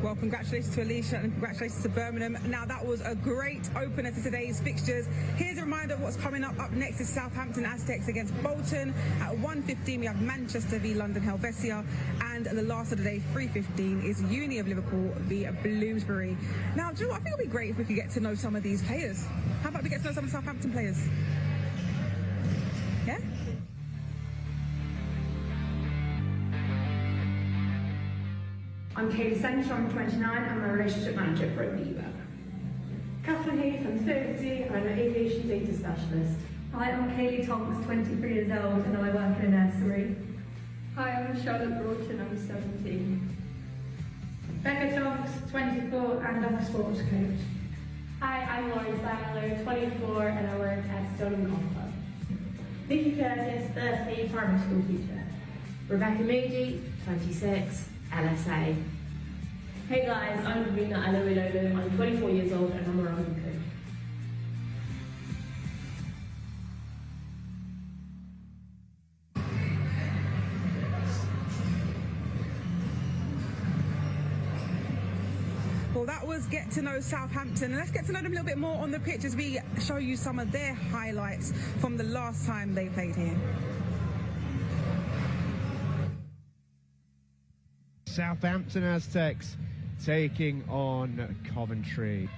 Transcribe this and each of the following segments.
Well, congratulations to Alicia and congratulations to Birmingham. Now, that was a great opener to today's fixtures. Here's a reminder of what's coming up. Up next is Southampton Aztecs against Bolton. At 1:15, we have Manchester v London Helvetia. And the last of the day, 3:15, is Uni of Liverpool v Bloomsbury. Now, do you know what? I think it would be great if we could get to know some of these players. How about we get to know some of the Southampton players? Yeah? I'm Kaylee Centre, I'm 29, I'm a relationship manager for Aviva. Catherine Heath, I'm 30, I'm an aviation data specialist. Hi, I'm Kaylee Tonks, 23 years old, and I work in a nursery. Hi, I'm Charlotte Bolton, I'm 17. Becca Tonks, 24, and I'm a sports coach. Hi, I'm Lauren Styler, 24, and I work at Stoneham Golf Club. Nikki Curtis, 30, primary school teacher. Rebecca Moody, 26, LSA. Hey guys, I'm Davina Alawilolo, I'm 24 years old and I'm a rugby coach. Well, that was Get to Know Southampton, and let's get to know them a little bit more on the pitch as we show you some of their highlights from the last time they played here. Southampton Aztecs taking on Coventry.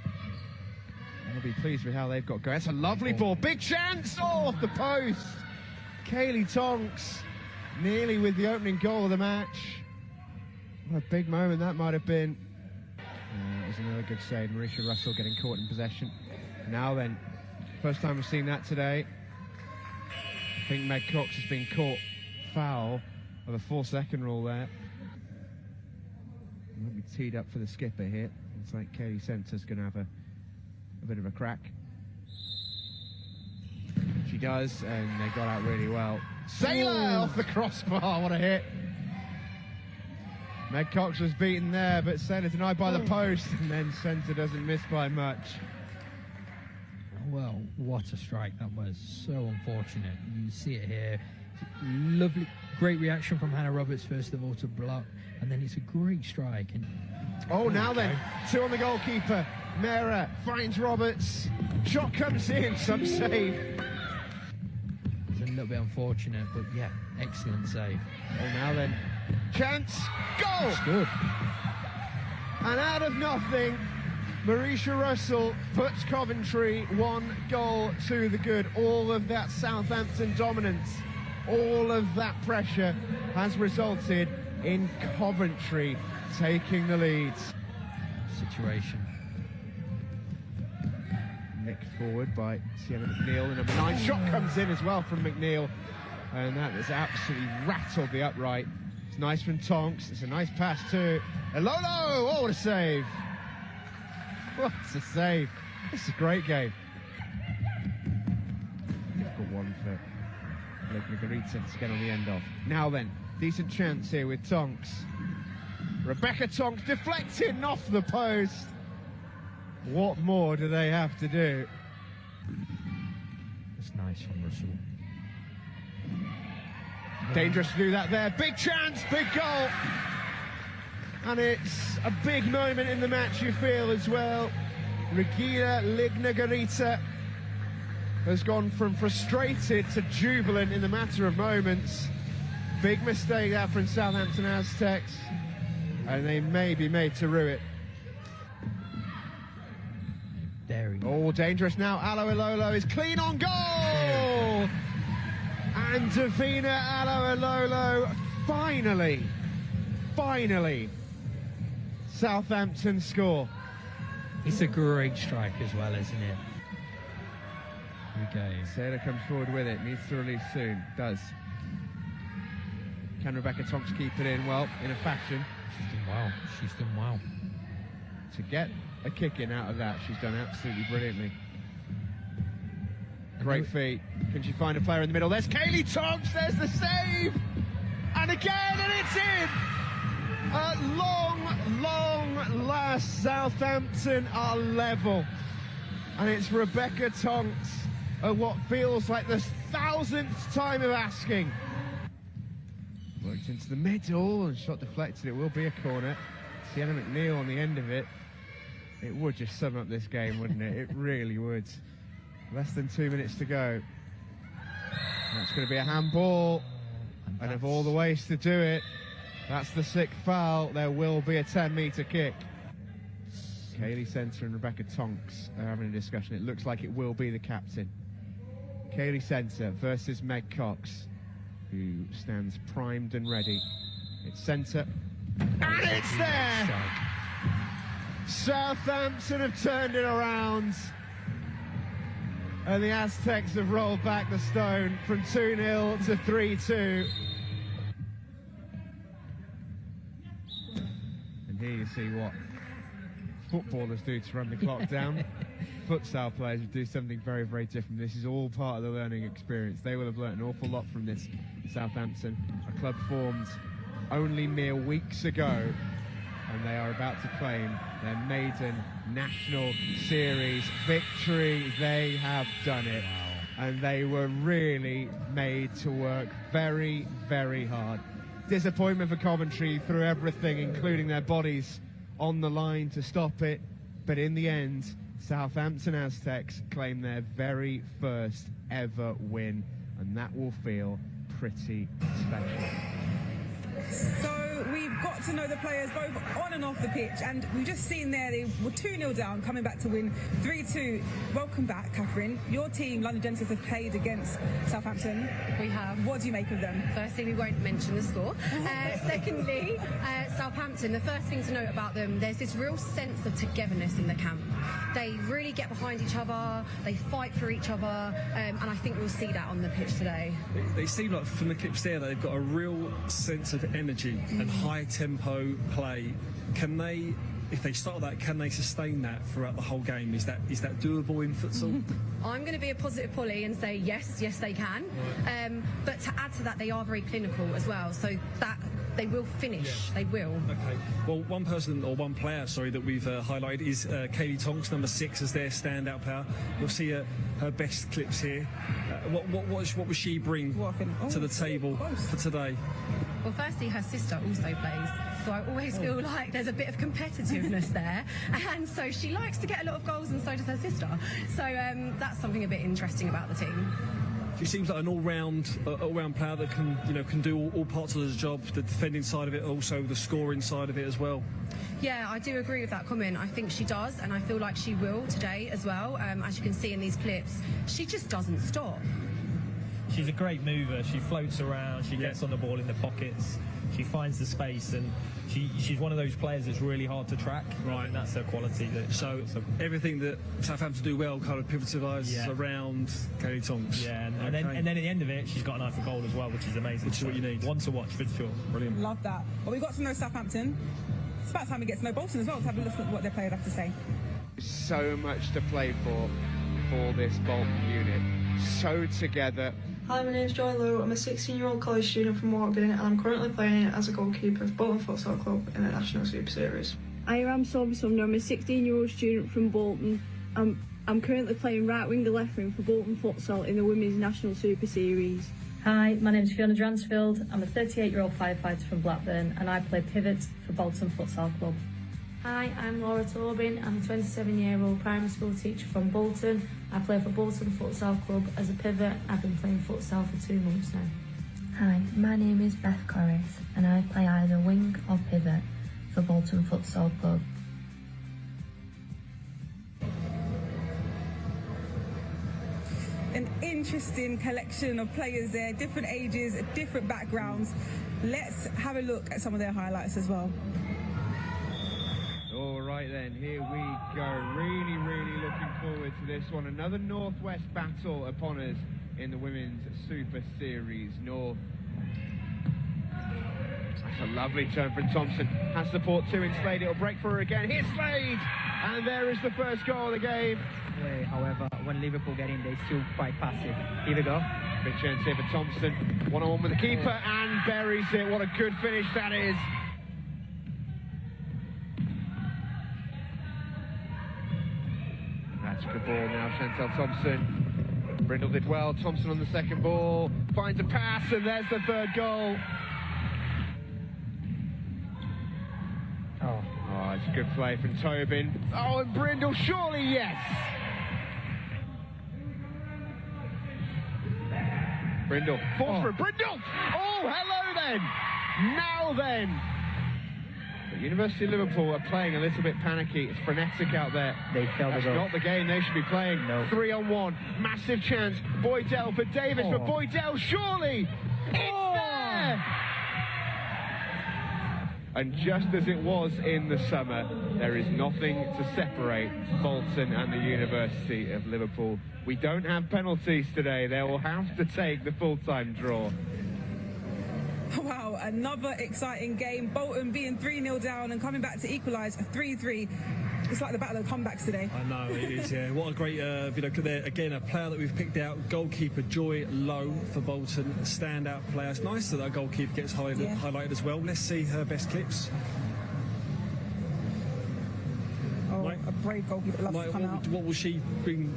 I'll be pleased with how they've got going. That's a lovely ball. Big chance! Oh, off the post. Kaylee Tonks nearly with the opening goal of the match. What a big moment that might have been. That was another good save. Marisha Russell getting caught in possession. Now then, first time we've seen that today. I think Meg Cox has been caught foul of a 4-second rule there. Might be teed up for the skipper here. Looks like Kaylee Centre's going to have a bit of a crack. She does, and they got out really well. Sailor off the crossbar, what a hit. Meg Cox was beaten there, but Sailor denied by the post, and then Centre doesn't miss by much. Well, what a strike that was. So unfortunate. You see it here. Lovely, great reaction from Hannah Roberts, first of all, to block. And then it's a great strike. And oh, now then, 2 on the goalkeeper. Mera finds Roberts. Shot comes in, some save. It's a little bit unfortunate, but yeah, excellent save. Oh, now then, chance, goal! That's good. And out of nothing, Marisha Russell puts Coventry 1 goal to the good. All of that Southampton dominance, all of that pressure has resulted in Coventry taking the lead. Situation. Nicked forward by Sienna McNeil, the number 9. Shot comes in as well from McNeil, and that has absolutely rattled the upright. It's nice from Tonks. It's a nice pass to Elolo. Oh, what a save! What a save! This is a great game. Difficult one for Margarita to get on the end of. Now then, decent chance here with Tonks. Rebecca Tonks deflecting off the post. What more do they have to do? It's nice from Russell. Dangerous to do that there. Big chance, big goal. And it's a big moment in the match, you feel, as well. Regina Lignagarita has gone from frustrated to jubilant in the matter of moments. Big mistake there from Southampton Aztecs, and they may be made to rue it. Oh, dangerous now. Alo Ilolo is clean on goal! And Davina Alo Ilolo, finally, Southampton score. It's a great strike as well, isn't it? Here we go. Sailor comes forward with it, needs to release soon, does. Can Rebecca Tonks keep it in? Well, in a fashion. She's done well. To get a kick in out of that, she's done absolutely brilliantly. Great feet. Can she find a player in the middle? There's Kaylee Tonks, there's the save! And again, and it's in! At long last, Southampton are level. And it's Rebecca Tonks what feels like the 1000th time of asking. Worked into the middle and shot deflected. It will be a corner. Sienna McNeil on the end of it. It would just sum up this game, wouldn't it? It really would. Less than 2 minutes to go. That's going to be a handball. And of all the ways to do it, that's the 6th foul. There will be a 10-metre kick. Kaylee Centre and Rebecca Tonks are having a discussion. It looks like it will be the captain. Kaylee Centre versus Meg Cox, who stands primed and ready. It's Centre, and it's there! Southampton have turned it around, and the Aztecs have rolled back the stone from 2-0 to 3-2. And here you see what footballers do to run the clock down. Futsal players would do something very, very different. This is all part of the learning experience. They will have learnt an awful lot from this. Southampton, a club formed only mere weeks ago, and they are about to claim their maiden National Series victory. They have done it, and they were really made to work very, very hard. Disappointment for Coventry through everything, including their bodies on the line to stop it, but in the end, Southampton Aztecs claim their very first ever win, and that will feel pretty special. So we've got to know the players both on and off the pitch, and we've just seen there they were 2-0 down, coming back to win 3-2. Welcome back, Catherine. Your team, London Genesis, have played against Southampton. We have. What do you make of them? Firstly, we won't mention the score. Secondly, Southampton, the first thing to note about them, there's this real sense of togetherness in the camp. They really get behind each other, they fight for each other, and I think we'll see that on the pitch today. They seem like, from the clips there, they've got a real sense of energy and high tempo play. Can they, if they start that, can they sustain that throughout the whole game? Is that doable in futsal? I'm going to be a positive Polly and say yes they can. Right. But to add to that, they are very clinical as well, so that they will finish. Yeah. They will. Okay. Well, one player, that we've highlighted is Kaylee Tonks, number 6, as their standout player. You'll see her best clips here. What will she bring to the table for today? Well, firstly, her sister also plays, so I always feel like there's a bit of competitiveness there, and so she likes to get a lot of goals, and so does her sister. So that's something a bit interesting about the team. She seems like an all-round player that can do all parts of the job, the defending side of it, also the scoring side of it as well. Yeah, I do agree with that comment. I think she does, and I feel like she will today as well. As you can see in these clips, she just doesn't stop. She's a great mover. She floats around, she gets on the ball in the pockets, she finds the space, and she's one of those players that's really hard to track. Right, and that's her quality. So everything that Southampton do well kind of pivotises around Kaylee Tonks. Yeah, and then at the end of it, she's got an eye for goal as well, which is amazing. Which is what you need. One to watch for sure. Brilliant. Love that. Well, we got to know Southampton. It's about time we get to know Bolton as well, to have a listen at what their players have to say. So much to play for this Bolton unit. So together. Hi, my name's Joy Lowe. I'm a 16-year-old college student from Morgan, and I'm currently playing as a goalkeeper for Bolton Futsal Club in the National Super Series. Hi, I'm Sophie Sumner. I'm a 16-year-old student from Bolton. I'm currently playing right wing to left wing for Bolton Futsal in the Women's National Super Series. Hi, my name's Fiona Dransfield. I'm a 38-year-old firefighter from Blackburn, and I play pivot for Bolton Futsal Club. Hi, I'm Laura Tobin. I'm a 27-year-old primary school teacher from Bolton. I play for Bolton Futsal Club as a pivot. I've been playing futsal for 2 months now. Hi, my name is Beth Corris, and I play either wing or pivot for Bolton Futsal Club. An interesting collection of players there, different ages, different backgrounds. Let's have a look at some of their highlights as well. All right then, here we go. Really, really looking forward to this one. Another Northwest battle upon us in the Women's Super Series North. That's a lovely turn from Thompson. Has support 2 in Slade. It'll break for her again. Here's Slade! And there is the first goal of the game. However, when Liverpool get in, they're still quite passive. Here we go. Big chance here for Thompson. 1-on-1 with the keeper and buries it. What a good finish that is. That's a good ball now, Chantal Thompson. Brindle did well. Thompson on the second ball, finds a pass, and there's the third goal. Oh, it's a good play from Tobin. Oh, and Brindle, surely yes! Brindle, falls for Brindle! Oh, hello then! Now then! But University of Liverpool are playing a little bit panicky. It's frenetic out there. They failed the goal. That's not the game they should be playing. 3-on-1. Massive chance. Boydell for Davis, but Boydell, surely! It's there! And just as it was in the summer, there is nothing to separate Bolton and the University of Liverpool. We don't have penalties today. They will have to take the full-time draw. Wow, another exciting game. Bolton being 3-0 down and coming back to equalise 3-3. It's like the battle of comebacks today. I know, it is, yeah. What a great video. Again, a player that we've picked out, goalkeeper Joy Lowe for Bolton, a standout player. It's nice that our goalkeeper gets highlighted as well. Let's see her best clips. Oh, a brave goalkeeper that loves to come out. What will she bring?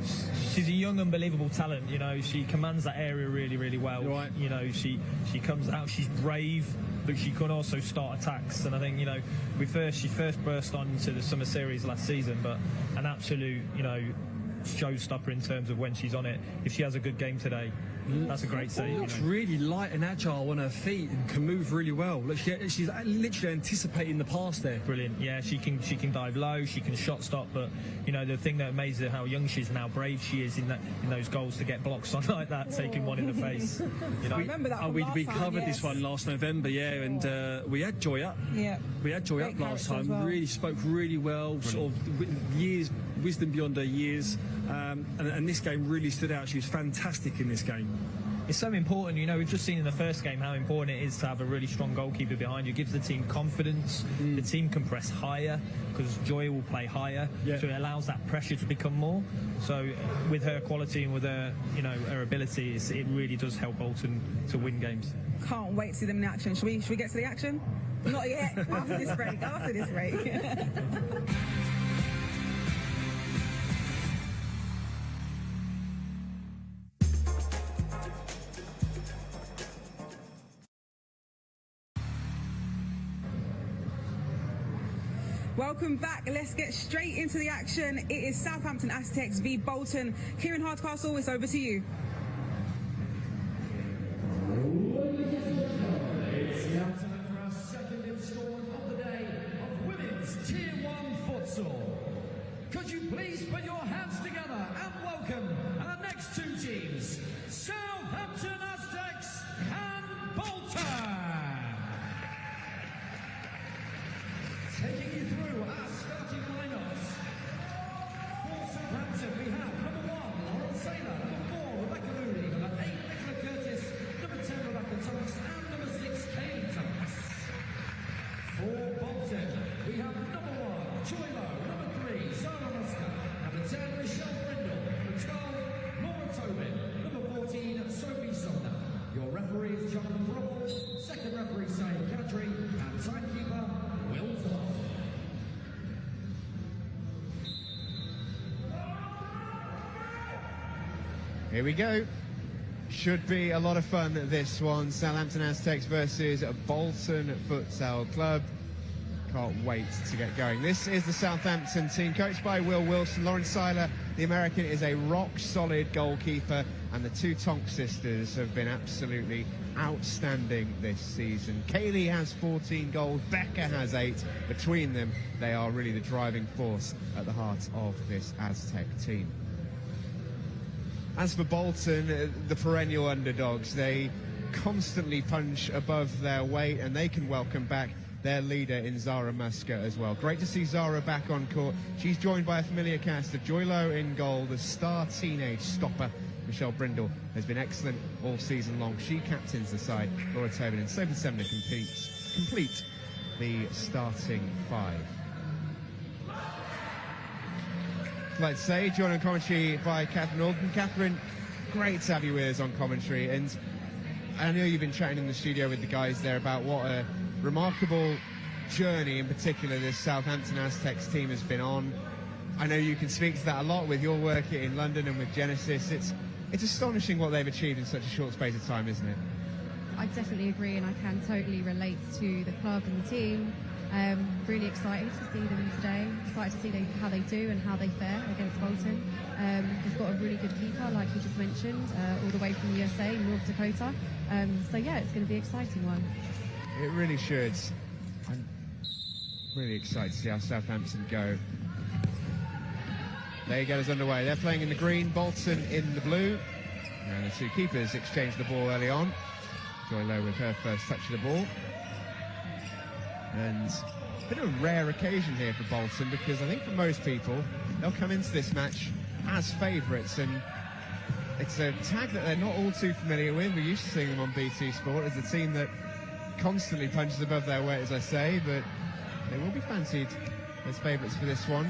She's a young, unbelievable talent. You know, she commands that area really, really well. Right. You know, she comes out. She's brave, but she can also start attacks. And I think, you know, she first burst on into the summer series last season, but an absolute, you know, showstopper in terms of when she's on it. If she has a good game today, that's a great save. She's really light and agile on her feet and can move really well. Look, she's literally anticipating the pass there. Brilliant. Yeah, she can dive low, she can shot stop, but you know the thing that amazes her how young she is and how brave she is in those goals to get blocks on like that, taking one in the face. You know, I remember that. We covered this one last November, and we had Joy up. Yeah, we had Joy up last time. Well. Really spoke really well, sort of years wisdom beyond her years, and this game really stood out. She was fantastic in this game. It's so important, you know, we've just seen in the first game how important it is to have a really strong goalkeeper behind you. It gives the team confidence, the team can press higher because Joy will play higher, so it allows that pressure to become more. So with her quality and with her, you know, her ability, it really does help Bolton to win games. Can't wait to see them in action. Should we get to the action? Not yet, after this break, Welcome back. Let's get straight into the action. It is Southampton Aztecs v Bolton. Kieran Hardcastle, it's over to you. It's now time for our second instalment of the day of Women's Tier 1 Futsal. Could you please put your hands together and welcome our next two teams, Southampton Aztecs and Bolton. Taking you through our starting lineups. For Southampton, we have number 1, Lauren Saylor, number 4, Rebecca Mooney, number 8, Nicola Curtis, number 10, Rebecca Thomas, and number 6, Kaylee Thomas. For Bolton, we have number 1, Joy Lowe, number 3, Sarah Musker, number 10, Michelle Brindle, number 12, Laura Tobin, number 14, Sophie Sumner. Your referee is Jonathan Russell, second referee Saeed Kadri, and timekeeper Will Todd. Here we go. Should be a lot of fun, this one. Southampton Aztecs versus Bolton Futsal Club. Can't wait to get going. This is the Southampton team, coached by Will Wilson. Lauren Seiler, the American, is a rock-solid goalkeeper, and the two Tonk sisters have been absolutely outstanding this season. Kaylee has 14 goals, Becca has 8. Between them, they are really the driving force at the heart of this Aztec team. As for Bolton, the perennial underdogs, they constantly punch above their weight, and they can welcome back their leader in Zara Musker as well. Great to see Zara back on court. She's joined by a familiar cast of Joy Lowe in goal, the star teenage stopper Michelle Brindle has been excellent all season long. She captains the side. Laura Tobin and Sophie Sumner complete the starting 5. Let's say, joined on commentary by Catherine Alden. Catherine, great to have you with us on commentary, and I know you've been chatting in the studio with the guys there about what a remarkable journey in particular this Southampton Aztecs team has been on. I know you can speak to that a lot with your work in London and with Genesis. It's it's astonishing what they've achieved in such a short space of time, isn't it? I definitely agree, and I can totally relate to the club and the team. Really excited to see them today. Excited to see how they do and how they fare against Bolton. They've got a really good keeper, like you just mentioned, all the way from the USA, North Dakota. So yeah, it's going to be an exciting one. It really should. I'm really excited to see how Southampton go. They get us underway. They're playing in the green, Bolton in the blue. And the two keepers exchanged the ball early on. Joy Lowe with her first touch of the ball. And a bit of a rare occasion here for Bolton, because I think for most people, they'll come into this match as favourites, and it's a tag that they're not all too familiar with. We're used to seeing them on BT Sport as a team that constantly punches above their weight, as I say, but they will be fancied as favourites for this one.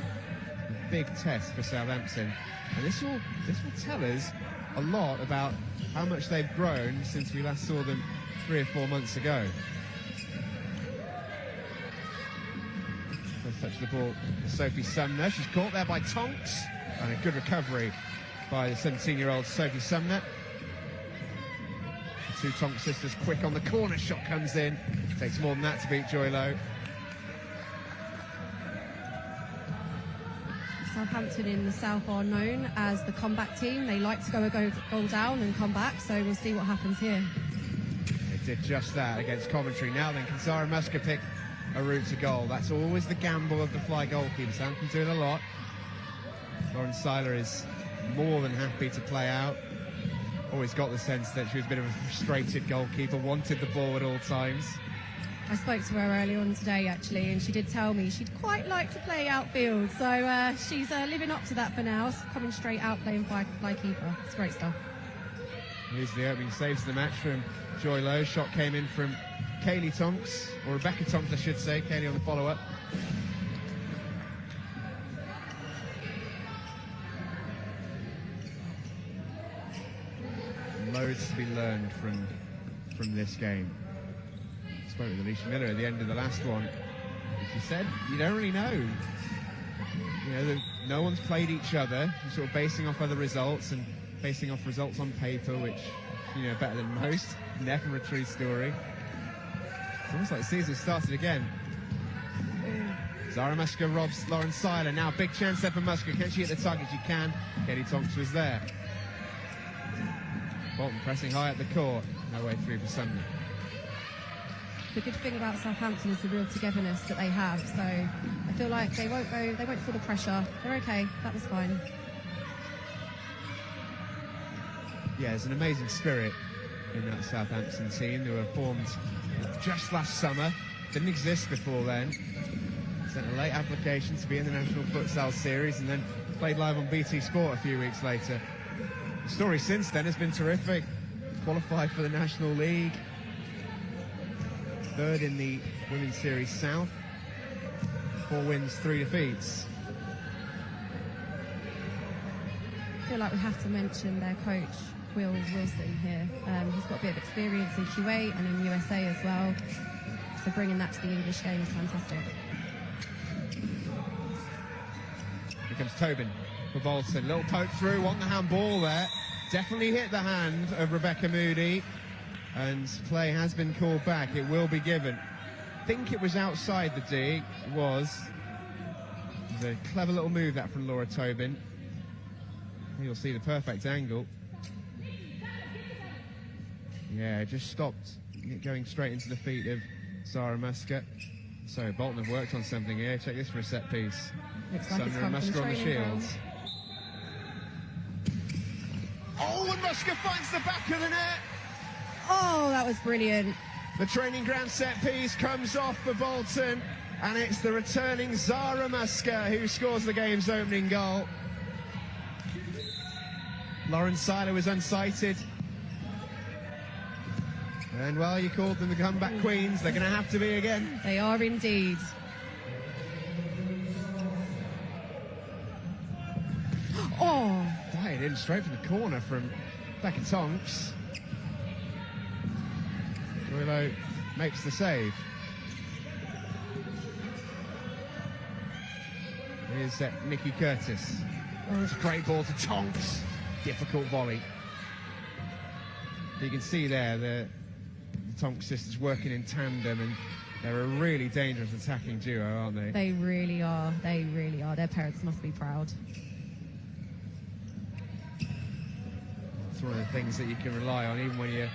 A big test for Southampton, and this will tell us a lot about how much they've grown since we last saw them 3 or 4 months ago. First touch of the ball, Sophie Sumner. She's caught there by Tonks, and a good recovery by the 17-year-old Sophie Sumner. The two Tonks sisters quick on the corner, shot comes in. Takes more than that to beat Joy Lowe. Southampton in the south are known as the comeback team. They like to go a goal down and come back, so we'll see what happens here. They did just that against Coventry. Now then, can Zara Musker pick a route to goal? That's always the gamble of the fly goalkeeper. Southampton doing a lot. Lauren Seiler is more than happy to play out. Always got the sense that she was a bit of a frustrated goalkeeper, wanted the ball at all times. I spoke to her earlier on today, actually, and she did tell me she'd quite like to play outfield. So she's living up to that for now, coming straight out playing fly keeper. It's great stuff. Here's the opening saves of the match from Joy Lowe. Shot came in from Kaylee Tonks, or Rebecca Tonks, I should say. Kaylee on the follow-up. Loads to be learned from this game. I spoke with Alicia Miller at the end of the last one. She said, you don't really know. You know, no one's played each other. You're sort of basing off other results and basing off results on paper, which, you know, better than most. Never a true story. It's almost like the season started again. Zara Musker robs Lauren Seiler. Now, big chance there for Musker. Can she hit the target? She can. Katie Tonks was there. Bolton pressing high at the court. No way through for Sumner. The good thing about Southampton is the real togetherness that they have. So I feel like they won't feel the pressure. They're okay. That was fine. Yeah, there's an amazing spirit in that Southampton team. They were formed just last summer. Didn't exist before then. Sent a late application to be in the National Futsal Series and then played live on BT Sport a few weeks later. The story since then has been terrific. Qualified for the National League. Third in the Women's Series South. 4 wins, 3 defeats. I feel like we have to mention their coach, Will Wilson, here. He's got a bit of experience in Kuwait and in USA as well. So bringing that to the English game is fantastic. Here comes Tobin for Bolton. Little poke through, want the handball there. Definitely hit the hand of Rebecca Moody. And play has been called back. It will be given. I think it was outside the D. It was. It was a clever little move that from Laura Tobin. You'll see the perfect angle. Yeah, just stopped going straight into the feet of Zara Musker. So Bolton have worked on something here. Check this for a set piece. Looks like Sumner and Musker on the shields. Oh, and Musker finds the back of the net. Oh, that was brilliant. The training ground set piece comes off for Bolton, and it's the returning Zara Musker who scores the game's opening goal. Lauren Seiler was unsighted. And, well, you called them the comeback queens. They're going to have to be again. They are indeed. Oh! Fired in straight from the corner from Becca Tonks. Willow makes the save. Here's Nikki Curtis. Oh, it's a great ball to Tonks. Difficult volley. You can see there the Tonks sisters working in tandem, and they're a really dangerous attacking duo, aren't they? They really are. They really are. Their parents must be proud. It's one of the things that you can rely on, even when you're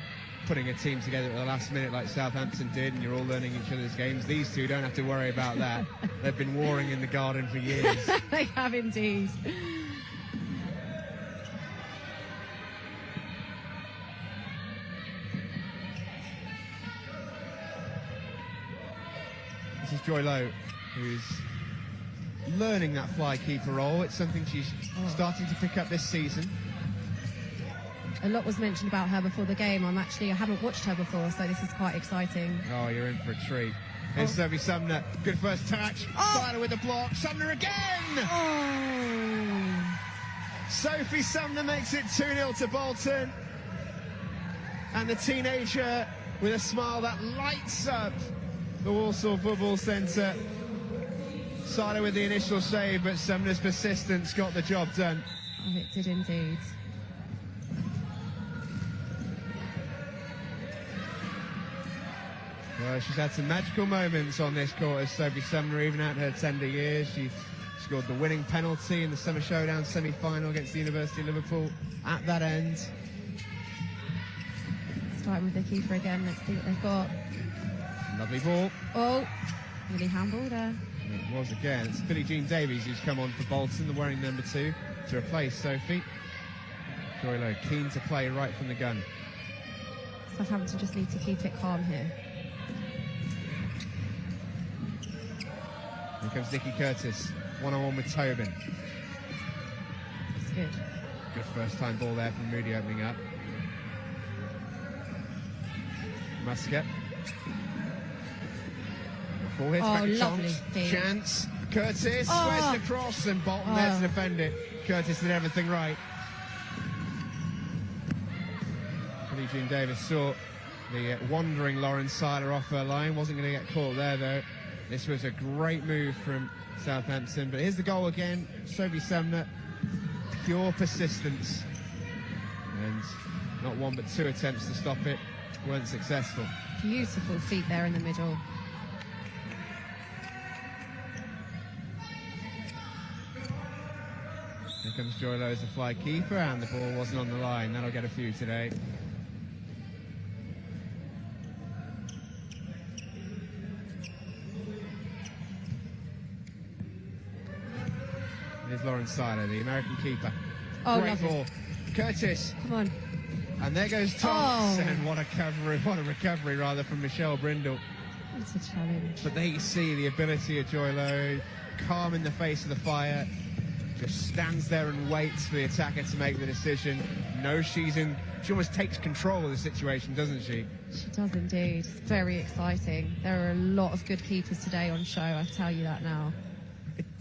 putting a team together at the last minute like Southampton did, and you're all learning each other's games. These two don't have to worry about that. They've been warring in the garden for years. They have indeed. This is Joy Lowe, who's learning that fly keeper role. It's something she's starting to pick up this season. A lot was mentioned about her before the game. I haven't watched her before, so this is quite exciting. Oh, you're in for a treat. Here's Sophie Sumner. Good first touch. Slider with the block. Sumner again! Oh! Sophie Sumner makes it 2-0 to Bolton. And the teenager with a smile that lights up the Walsall Football Centre. Slider with the initial save, but Sumner's persistence got the job done. Oh, it did indeed. Well, she's had some magical moments on this court as Sophie Sumner, even at her tender years. She scored the winning penalty in the Summer Showdown semi-final against the University of Liverpool at that end. Starting with the keeper again, let's see what they've got. Lovely ball. Oh, really handball there. It was again. It's Billie Jean Davies who's come on for Bolton, the wearing number 2, to replace Sophie. Joy Lowe keen to play right from the gun. Southampton just need to keep it calm here. Here comes Nikki Curtis, one-on-one with Tobin. It's good. Good first-time ball there from Moody opening up. Muscat. Full hits back at Tonks. Chance. Curtis. Where's the cross? And Bolton there to defend it. Curtis did everything right. Billie Jean Davies saw the wandering Lauren Seiler off her line. Wasn't going to get caught there, though. This was a great move from Southampton. But here's the goal again. Sophie Sumner. Pure persistence. And not one but 2 attempts to stop it. Weren't successful. Beautiful feet there in the middle. Here comes Joy Lowe as a fly keeper, and the ball wasn't on the line. That'll get a few today. Here's Lauren Seiler, the American keeper. Oh, great lovely. ball. Curtis. Come on. And there goes Tonks, and what a recovery rather from Michelle Brindle. It's a challenge. But there you see the ability of Joy Lowe, calm in the face of the fire, just stands there and waits for the attacker to make the decision. Knows she almost takes control of the situation, doesn't she? She does indeed. It's very exciting. There are a lot of good keepers today on show, I tell you that now.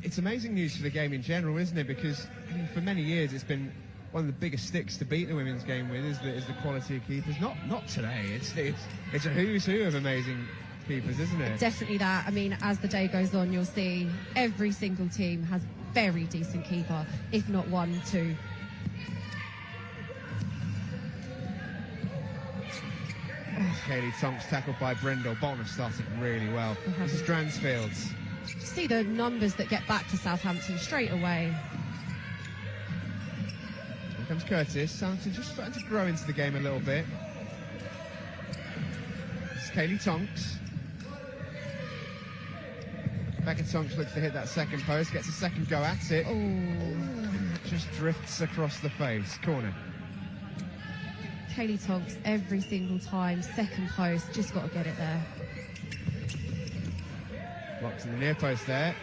It's amazing news for the game in general, isn't it? Because for many years it's been one of the biggest sticks to beat the women's game with is the quality of keepers. Not today. It's a who's who of amazing keepers, isn't it? Definitely that. I mean, as the day goes on, you'll see every single team has very decent keeper, if not 1, 2. Kaylee Tonks tackled by Brindle. Bolton have started really well. This is Dransfield's. See the numbers that get back to Southampton straight away. Here comes Curtis. Southampton just starting to grow into the game a little bit. This is Kaylee Tonks. Becca Tonks looks to hit that second post, gets a second go at it. Oh, just drifts across the face. Corner. Kaylee Tonks every single time, second post, just got to get it there. Blocks in the near post there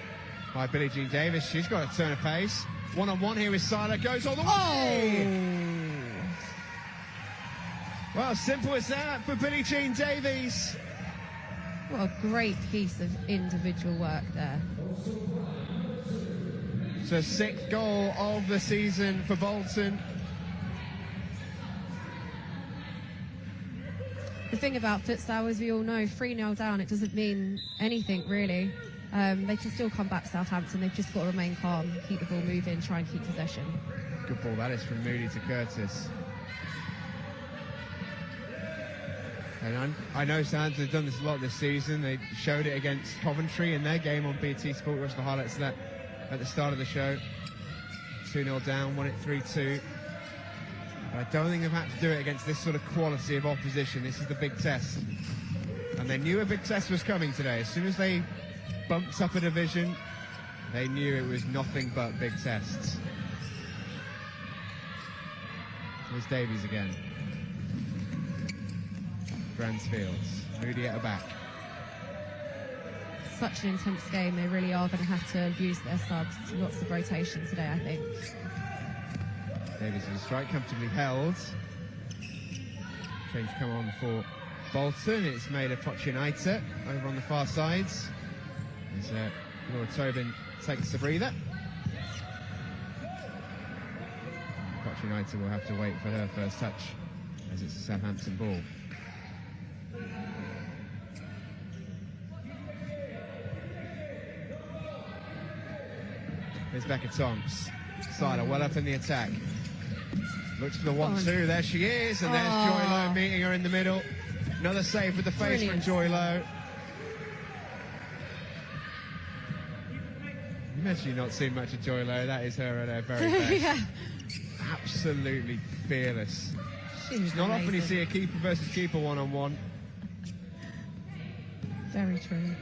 by Billie Jean Davies. She's got to turn a pace. One-on-one here with Seiler. Goes all the way. Well, simple as that for Billie Jean Davies. What a great piece of individual work there. So 6th goal of the season for Bolton. The thing about futsal, as we all know, 3-0 down, it doesn't mean anything really. They can still come back to Southampton. They've just got to remain calm, keep the ball moving, try and keep possession. Good ball that is from Moody to Curtis. And I know Southampton have done this a lot this season. They showed it against Coventry in their game on BT Sport. We watched the highlights of that at the start of the show. 2-0 down, won it 3-2. But I don't think they've had to do it against this sort of quality of opposition. This is the big test. And they knew a big test was coming today. As soon as they bumped up a division, they knew it was nothing but big tests. Here's Davies again. Bransfields, Moody at the back. Such an intense game. They really are going to have to use their subs. Lots of rotation today, I think. Davies with a strike, comfortably held. Change come on for Bolton. It's made a Pochinaita over on the far sides. As Laura Tobin takes the breather. Pochinaita will have to wait for her first touch as it's a Southampton ball. Here's Becca Tonks. Siler well up in the attack. Looks for the 1-2. There she is. And there's Joy Lowe meeting her in the middle. Another save with the face from Joy Lowe. You mentioned you've not seen much of Joy Lowe. That is her at her very best. Yeah. Absolutely fearless. She's not amazing. often you see a keeper versus keeper one-on-one. Very true.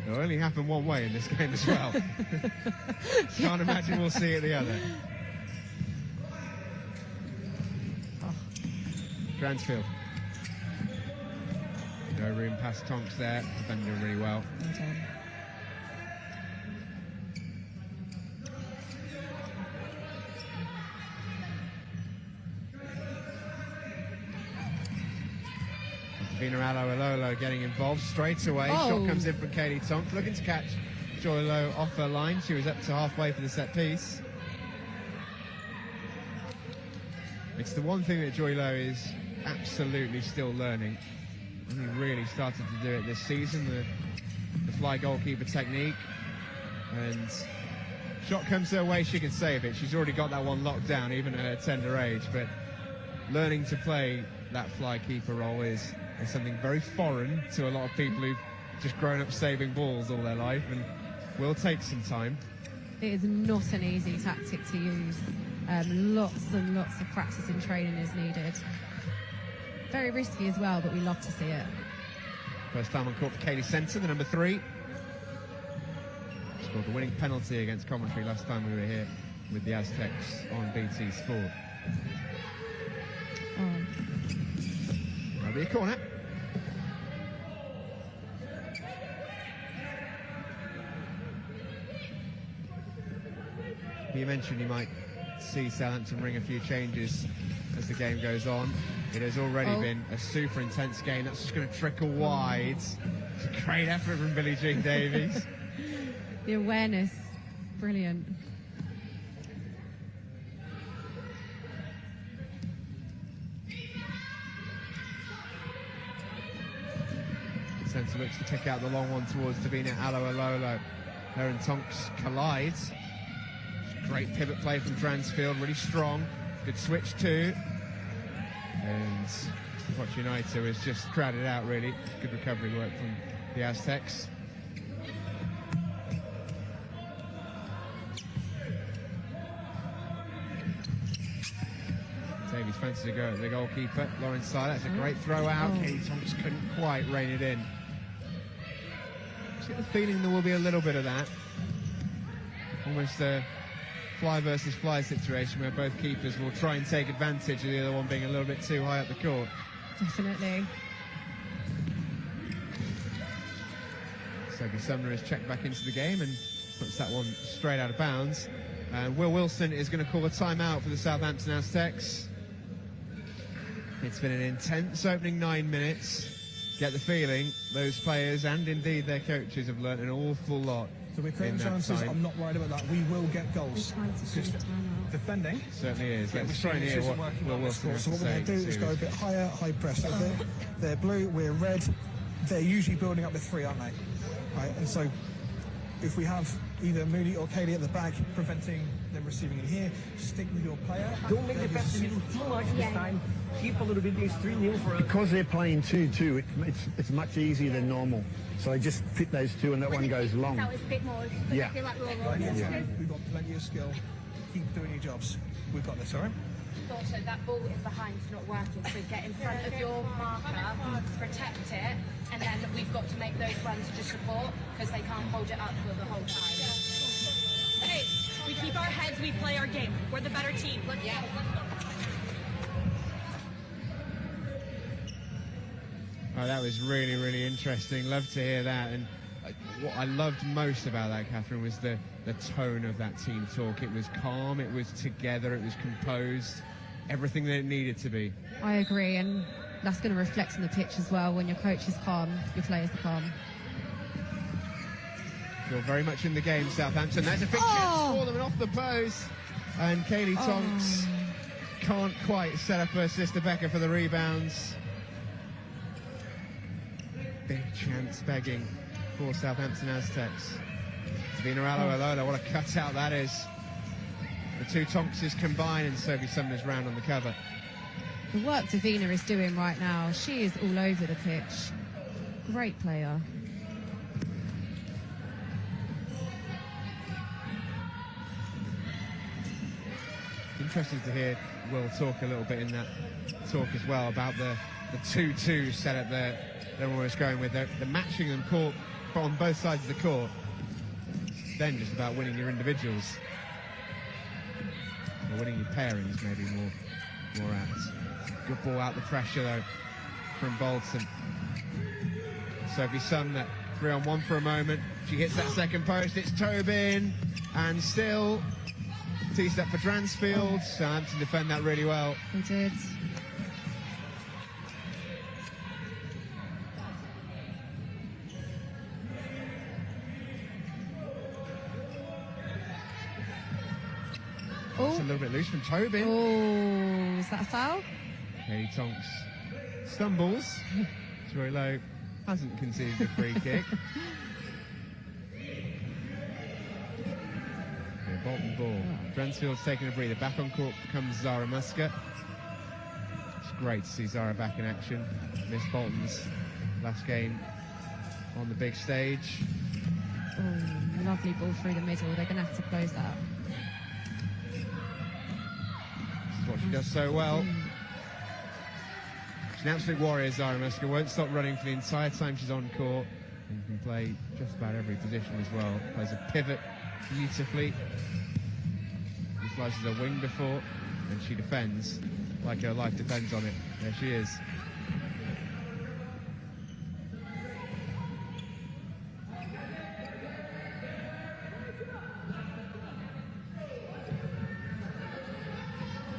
It'll only happen one way in this game as well. Can't imagine we'll see it the other. Bransfield. No room past Tonks there. Defending really well. Vina Allo getting involved straight away. Shot comes in from Katie Tonks, looking to catch Joy Lowe off her line. She was up to halfway for the set piece. It's the one thing that Joy Lowe is absolutely still learning. Only really started to do it this season, the fly goalkeeper technique. And shot comes her way, she can save it. She's already got that one locked down, even at her tender age. But learning to play that fly keeper role is something very foreign to a lot of people who've just grown up saving balls all their life, and will take some time. It is not an easy tactic to use. Lots and lots of practice and training is needed. Very risky as well, but we love to see it. First time on court for Kaylee Senton, the number 3. Scored the winning penalty against Coventry last time we were here with the Aztecs on BT Sport. That'll be a corner. You mentioned you might see Southampton ring a few changes as the game goes on. It has already been a super intense game. That's just going to trickle wide. It's a great effort from Billie Jean Davies. The awareness, brilliant. Centre looks to kick out the long one towards Davina Allo. Her and Tonks collide. Great pivot play from Bransfield, really strong. Good switch too. And Pochinaita was just crowded out, really. Good recovery work from the Aztecs. Davies fancies a go at the goalkeeper, Lauren Siler. That's a great throw out. Katie Tonks couldn't quite rein it in. I get the feeling there will be a little bit of that. Almost a fly versus fly situation where both keepers will try and take advantage of the other one being a little bit too high up the court. Definitely. Sophie Sumner is checked back into the game and puts that one straight out of bounds. And Will Wilson is going to call a timeout for the Southampton Aztecs. It's been an intense opening 9 minutes. Get the feeling those players and indeed their coaches have learnt an awful lot. So we're creating chances. I'm not worried about that. We will get goals. Defending. Certainly is. Let's try and hear what Will Wilson has to say. So what we're going to do is go a bit higher, high press. So they're blue, we're red. They're usually building up with 3, aren't they? Right, and so if we have either Moody or Katie at the back preventing them receiving it here. Stick with your player. Don't make the best too much this time. Keep a little bit. It's 3-0 for us. Because they're playing 2-2, it's much easier than normal. So I just fit those two and that one goes long. That was a bit more. Yeah. I feel like we're all We've got plenty of skill. Keep doing your jobs. We've got this, all right? Also, that ball in behind's not working, so get in front of your marker, protect it, and then we've got to make those runs to support, because they can't hold it up for the whole time. Hey, we keep our heads, we play our game. We're the better team. Let's go. Oh, that was really, really interesting. Love to hear that. And what I loved most about that, Catherine, was the tone of that team talk. It was calm, it was together, it was composed, everything that it needed to be. I agree, and that's going to reflect on the pitch as well. When your coach is calm, your players are calm. Feel very much in the game, Southampton. There's a big chance for them and off the post. And Kaylee Tonks can't quite set up her sister Becca for the rebounds. Big chance begging for Southampton Aztecs. Savina Aloalola, what a cutout that is. The two Tonkses combine and Sophie Sumner's round on the cover. The work Davina is doing right now, she is all over the pitch. Great player. Interesting to hear Will talk a little bit in that talk as well about the 2-2 setup there. Everyone was going with. They're matching them court on both sides of the court. Then just about winning your individuals. Or winning your pairings, maybe more apt. Good ball out the pressure though from Bolton. Sophie Sumner 3-on-1 for a moment. She hits that second post. It's Tobin and still teased up for Dransfield. Southampton defend that really well. They did. It's a little bit loose from Tobin. Oh, is that a foul? Katie Tonks stumbles. It's very low. Hasn't conceded a free kick. Bolton ball. Dransfield's taking a breather. Back on court comes Zara Musker. It's great to see Zara back in action. Missed Bolton's last game on the big stage. Oh, lovely ball through the middle. They're going to have to close that. This is what she does so well. She's an absolute warrior, Zara Musker. Won't stop running for the entire time she's on court. And can play just about every position as well. Plays a pivot beautifully. She slices a wing before, and she defends like her life depends on it. There she is.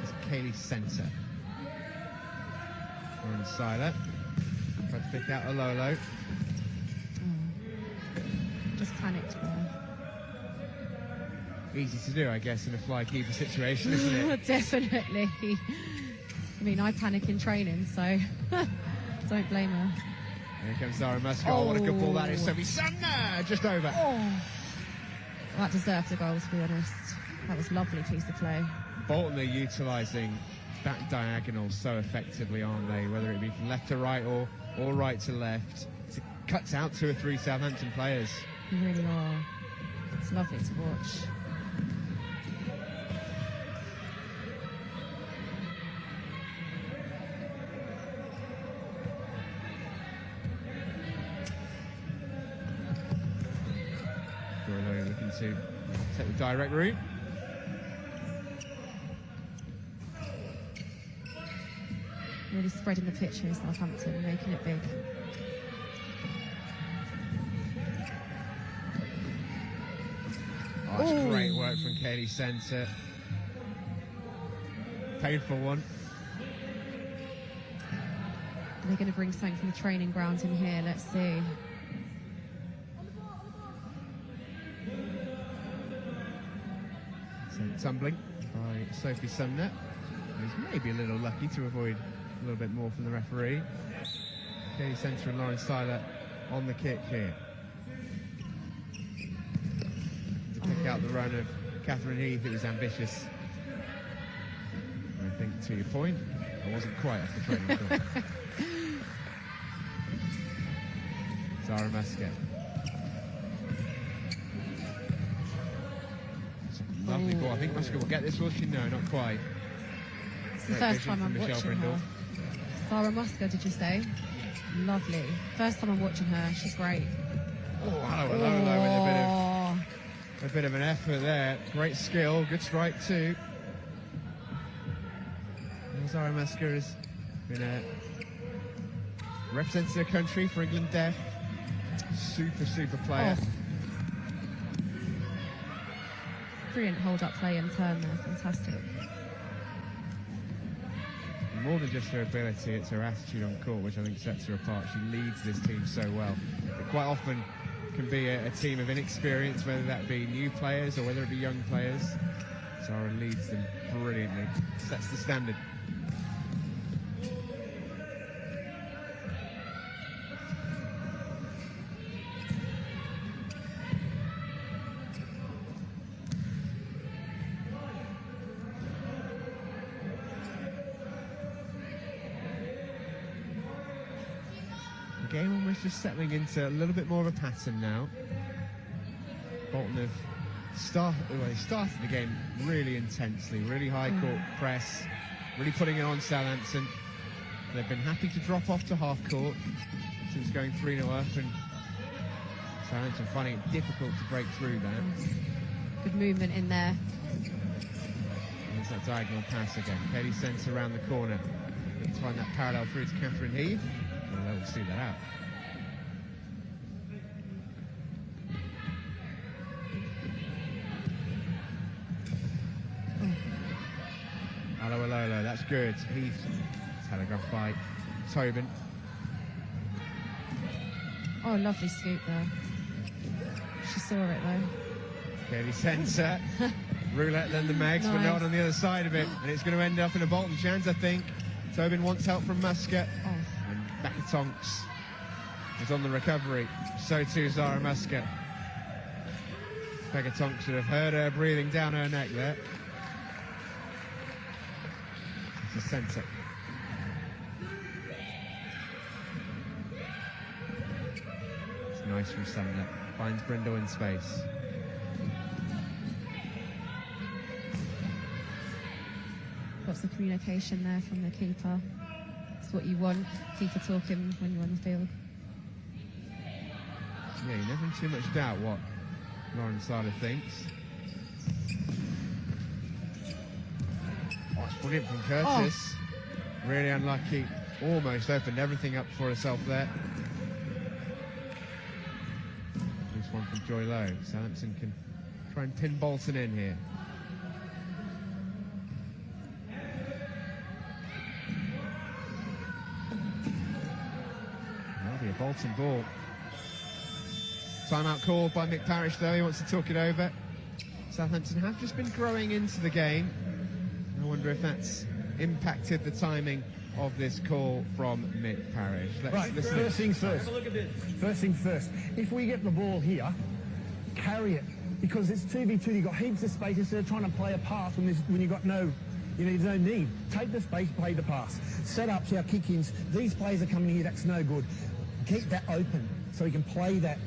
It's Kaylee Centre. We're inside it. Try to pick out Alolo. Just panicked there. Easy to do, I guess, in a fly keeper situation, isn't it? Definitely. I mean, I panic in training, so don't blame her. Here comes Zara Musker. Oh, what a good ball that is. Sophie Sumner, just over. Oh. That deserved a goal, to be honest. That was a lovely piece of play. Bolton are utilising that diagonal so effectively, aren't they? Whether it be from left to right or right to left. It cuts out 2 or 3 Southampton players. They really are. It's lovely to watch. Looking to take the direct route. Really spreading the pitch here, Southampton, making it big. Oh, that's great work from Kaylee Centre. Painful one. Are they going to bring something from the training grounds in here? Let's see. Tumbling by Sophie Sumner, who's maybe a little lucky to avoid a little bit more from the referee. Kaylee Centre and Lauren Seiler on the kick here. To pick out the run of Catherine Heath is ambitious. I think, to your point, I wasn't quite off the training floor. Zara Muscat. Lovely ball. I think Muscat will get this, will she? No, not quite. It's the first time I'm watching her. Sarah Musker, did you say? Lovely. First time I'm watching her. She's great. Oh, hello, with a bit of an effort there. Great skill. Good strike too. Zara Musker has been represented her country for England Deaf. Super player. Oh. Brilliant hold-up play and turn there. Fantastic. More than just her ability, it's her attitude on court which I think sets her apart. She leads this team so well. It quite often can be a team of inexperience, whether that be new players or whether it be young players. Zara leads them brilliantly, sets the standard. Game almost just settling into a little bit more of a pattern now. Bolton have started the game really intensely, really high court press, really putting it on Southampton. They've been happy to drop off to half court since going 3-0 up, and Southampton finding it difficult to break through that. Good movement in there. There's that diagonal pass again. Katie sends around the corner. Let's find that parallel through to Catherine Heath. Well, they'll see that out. Alolo, that's good. Heath telegraphed by Tobin. Oh, lovely scoop there. She saw it though. Katie centre. Roulette then the Megs, but not on the other side of it. And it's going to end up in a Bolton chance, I think. Tobin wants help from Muscat. And Becca Tonks is on the recovery. So too Zara Muscat. Becca Tonks should have heard her breathing down her neck there. It's a centre. It's nice from Sumner. Finds Brindle in space. Lots of communication there from the keeper. It's what you want, keeper talking when you're on the field. Yeah, you're never in too much doubt what Lauren Sala thinks. Oh, it's brilliant from Curtis. Oh. Really unlucky. Almost opened everything up for herself there. This one from Joy Lowe. Southampton can try and pin Bolton in here. That'll be a Bolton ball. Timeout called by Mick Parrish though. He wants to talk it over. Southampton have just been growing into the game. I wonder if that's impacted the timing of this call from Mick Parrish. Right, first things first. First things first. If we get the ball here, carry it. Because it's 2v2, you've got heaps of space instead of trying to play a pass when you've got no, there's no need. Take the space, play the pass. Set-ups, our kick-ins, these players are coming here, that's no good. Keep that open so you can play that.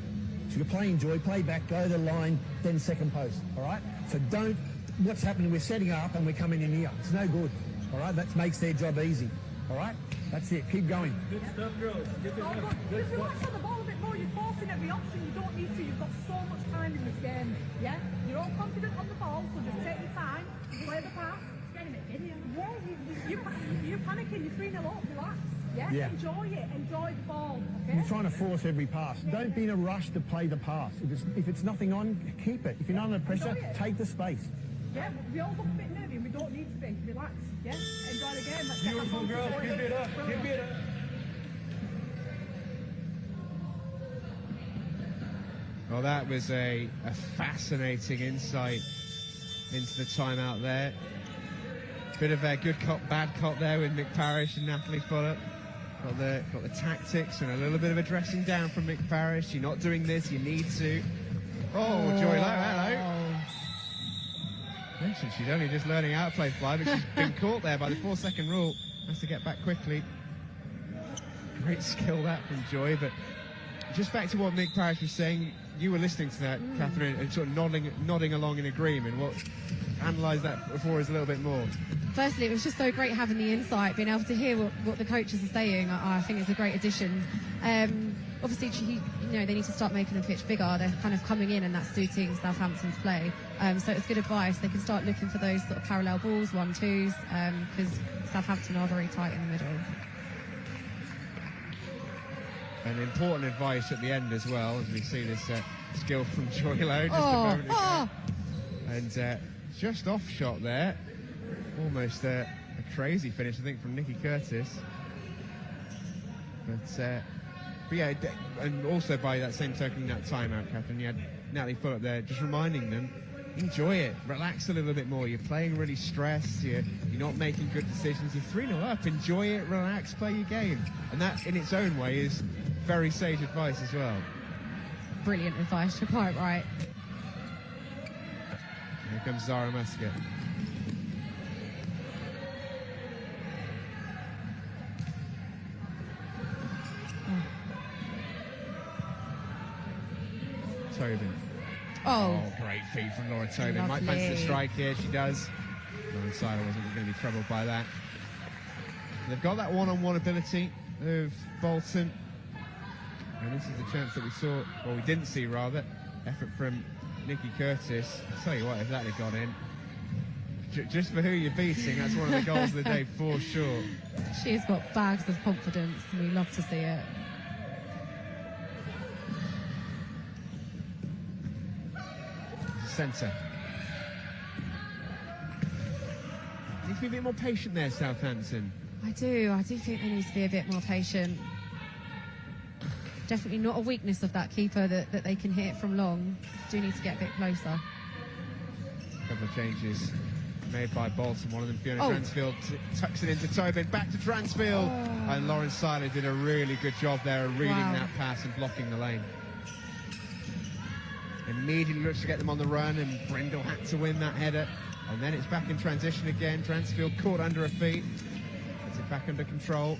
So you're playing Joy, play back, go to the line, then second post, all right? So don't, what's happening, we're setting up and we're coming in here. It's no good, all right? That makes their job easy, all right? That's it, keep going. Good stuff, girls. If you want to the ball a bit more, you're forcing every option. You don't need to. You've got so much time in this game. Yeah? You're all confident on the ball, so just take your time, play the pass. It's getting a bit giddy. Yeah, you're panicking, you're 3-0 up, relax. Yeah? Enjoy it, enjoy the ball. Okay? You're trying to force every pass. Don't be in a rush to play the pass. If it's nothing on, keep it. If you're not under pressure, take the space. Yeah, we all look a bit nervy and we don't need to be. Relax, yeah? Enjoy the game. Let's Beautiful girls, keep it up, keep it up. Well, that was a fascinating insight into the timeout there. Bit of a good cop, bad cop there with Mick Parrish and Natalie Fuller. Got the tactics and a little bit of a dressing down from Mick Parrish. You're not doing this, you need to. Oh, Joy Lowe, hello. mentioned she's only just learning how to play fly, but she's been caught there by the 4-second rule. Has to get back quickly. Great skill that from Joy, but just back to what Mick Parrish was saying, you were listening to that, Catherine, and sort of nodding along in agreement. Analyse that for us a little bit more. Firstly, it was just so great having the insight, being able to hear what the coaches are saying. I think it's a great addition. Obviously, they need to start making the pitch bigger. They're kind of coming in, and that's suiting Southampton's play. So it's good advice. They can start looking for those sort of parallel balls, 1-2s, because Southampton are very tight in the middle. And important advice at the end as well, as we see this skill from Joy Lowe just a moment ago. And just off shot there. Almost a crazy finish, I think, from Nikki Curtis. But yeah, and also by that same token, that timeout, Catherine, you had Natalie Full up there just reminding them, enjoy it, relax a little bit more. You're playing really stressed, you're not making good decisions, you're 3-0 up, enjoy it, relax, play your game. And that, in its own way, is very sage advice as well. Brilliant advice, you're quite right. Here comes Zara Muscat. Tobin. Oh, great feed from Laura Tobin. Lovely. Might fancy the strike here, she does. Lauren Seiler wasn't going to be troubled by that. They've got that one-on-one ability of Bolton. And this is the chance that we saw, or we didn't see rather, effort from Nikki Curtis. I'll tell you what, if that had gone in, just for who you're beating, that's one of the goals of the day for sure. She's got bags of confidence, and we love to see it. Centre. Needs to be a bit more patient there, Southampton. I do think they need to be a bit more patient. Definitely not a weakness of that keeper that they can hit from long. Do need to get a bit closer. A couple of changes made by Bolton. One of them, Fiona Dransfield, tucks it into Tobin, back to Dransfield. And Lauren Seiler did a really good job there of reading that pass and blocking the lane. Immediately looks to get them on the run, and Brindle had to win that header. And then it's back in transition again. Dransfield caught under her feet. Gets it back under control.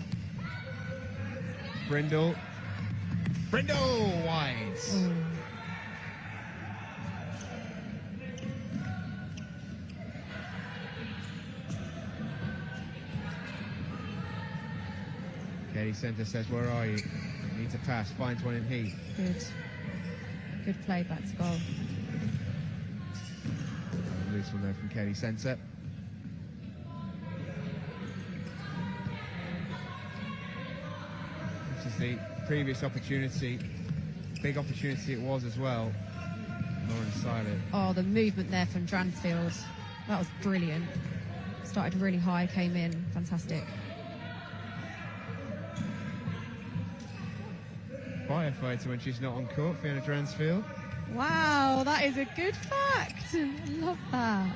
Brindle wide. Katie Centre says, where are you? Needs a pass, finds one in Heath. Good play back to goal. Loose one there from Katie Centre. This is the previous opportunity. Big opportunity it was as well. Lauren Seiler. Oh, the movement there from Dransfield. That was brilliant. Started really high, came in. Fantastic. Firefighter when she's not on court, Fiona Dransfield. Wow, that is a good fact. I love that.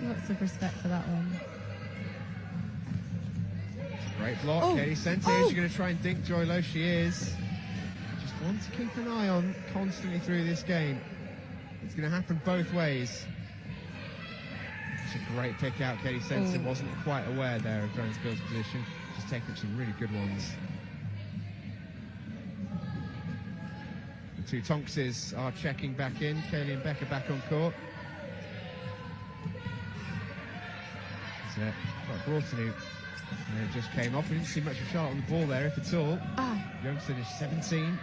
Lots of respect for that one. Great block, Katie Centre. She's going to try and dink Joy Lowe. She is. Just one to keep an eye on constantly through this game. It's going to happen both ways. It's a great pick out. Katie Centre wasn't quite aware there of Dransfield's position. She's taken some really good ones. The two Tonkses are checking back in. Kaylee and Becca back on court. Broughton, who just came off. We didn't see much of Charlotte on the ball there, if at all. Youngster is 17.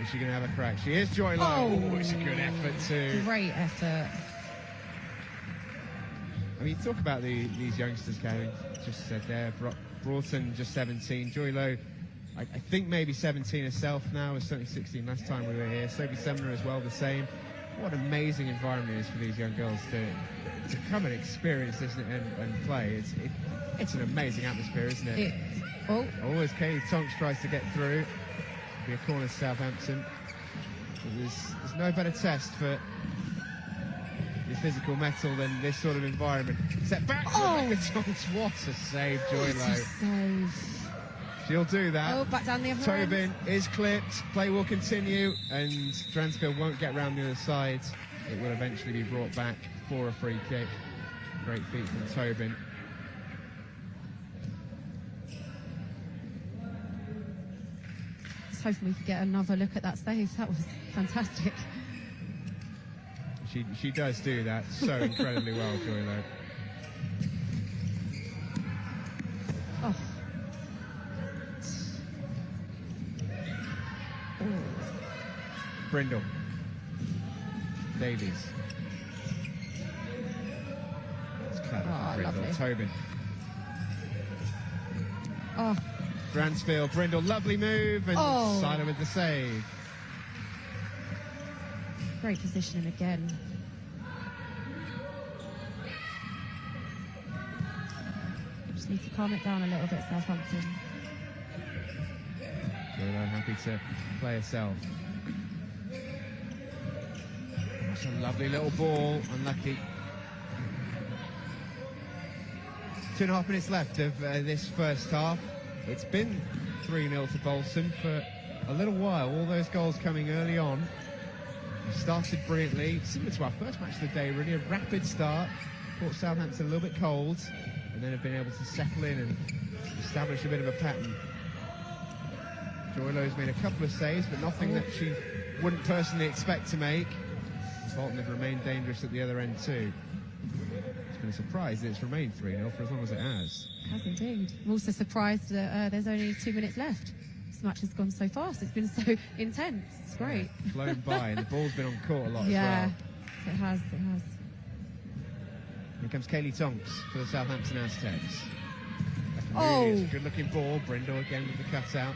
Is she going to have a crack? She is, Joy Lowe. Oh, it's a good effort too. Great effort. I mean, you talk about these youngsters, Karen, just said there. Broughton, just 17. Joy Lowe, I think maybe 17 herself now, was certainly 16 last time we were here. Sophie Sumner as well, the same. What an amazing environment it is for these young girls to come and experience this and play. It's an amazing atmosphere, isn't it? Always Katie Tonks tries to get through. Be a corner to Southampton. But there's no better test for this physical metal than this sort of environment. Set back. Oh. What a save, Joy Low. Save. She'll do that. Oh, back down the other Tobin is clipped. Play will continue, and Dransfield won't get round the other side. It will eventually be brought back for a free kick. Great feat from Tobin. Just hoping we could get another look at that save. That was fantastic. She does do that so incredibly well, Joy Low. Oh. Brindle. Davies. It's clever from Brindle. Lovely. Tobin. Oh. Dransfield, Brindle, lovely move, and Seiler with the save. Great positioning again. Just need to calm it down a little bit, Southampton. Joylo happy to play herself. That's a lovely little ball, unlucky. 2.5 minutes left of this first half. It's been 3-0 to Bolton for a little while, all those goals coming early on. We started brilliantly, similar to our first match of the day, really a rapid start. Caught Southampton a little bit cold, and then have been able to settle in and establish a bit of a pattern. Joylo's made a couple of saves, but nothing that she wouldn't personally expect to make. Bolton have remained dangerous at the other end too. It's been a surprise that it's remained 3-0 for as long as it has. It has indeed. I'm also surprised that there's only 2 minutes left. This match has gone so fast. It's been so intense. It's great. Yeah, flown by, and the ball's been on court a lot yeah, as it well. has. It has. Here comes Kaylee Tonks for the Southampton Aztecs. Oh! Good-looking ball. Brindle again with the cutout.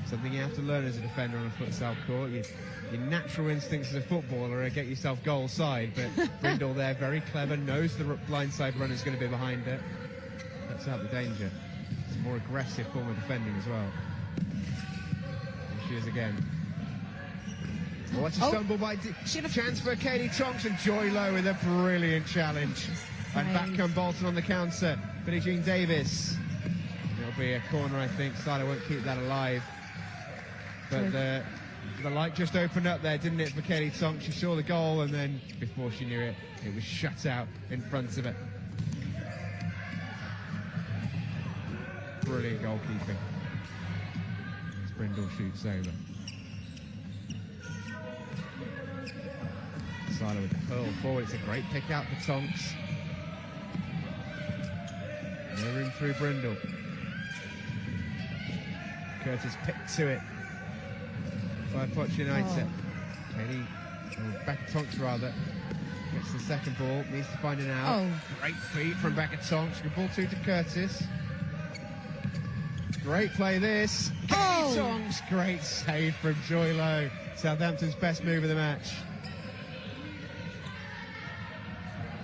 Something you have to learn as a defender on a futsal court. Your natural instincts as a footballer are get yourself goal side, but Brindle there, very clever, knows the blindside runner's going to be behind her. Cuts out the danger. It's a more aggressive form of defending as well. There she is again. Oh, that's a stumble by chance for Katie Tonks, and Joy Low with a brilliant challenge. And back come Bolton on the counter. Billie Jean Davis. It'll be a corner, I think. Seiler won't keep that alive. But the light just opened up there, didn't it, for Katie Tonks? She saw the goal, and then before she knew it, it was shut out in front of her. Brilliant goalkeeping. As Brindle shoots over. Seiler with the hurl forward. It's a great pick out for Tonks. No room through Brindle. Curtis picked to it by Poch United. Katie, Becca Tonks rather, gets the second ball, needs to find an out. Great feet from Becca Tonks. Good ball to Curtis. Great play this. Katie Tonks, great save from Joy Low. Southampton's best move of the match.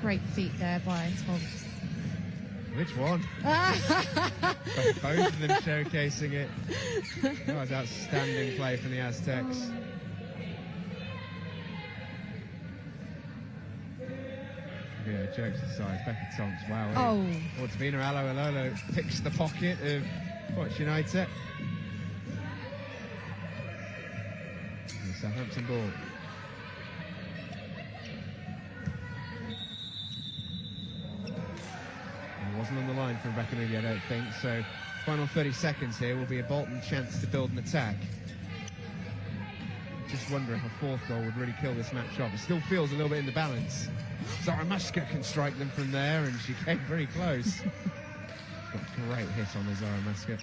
Great feet there by Tonks. Which one? Both of them showcasing it. That was outstanding play from the Aztecs. Yeah, jokes aside, Becca Tonks, wow. Ortavina Alolo picks the pocket of Poch United. Southampton ball. Wasn't on the line from Rebecca Moody, I don't think. So, final 30 seconds here will be a Bolton chance to build an attack. Just wondering if a fourth goal would really kill this match off. It still feels a little bit in the balance. Zara Muska can strike them from there, and she came very close. Got a great hit on the Zara Muska.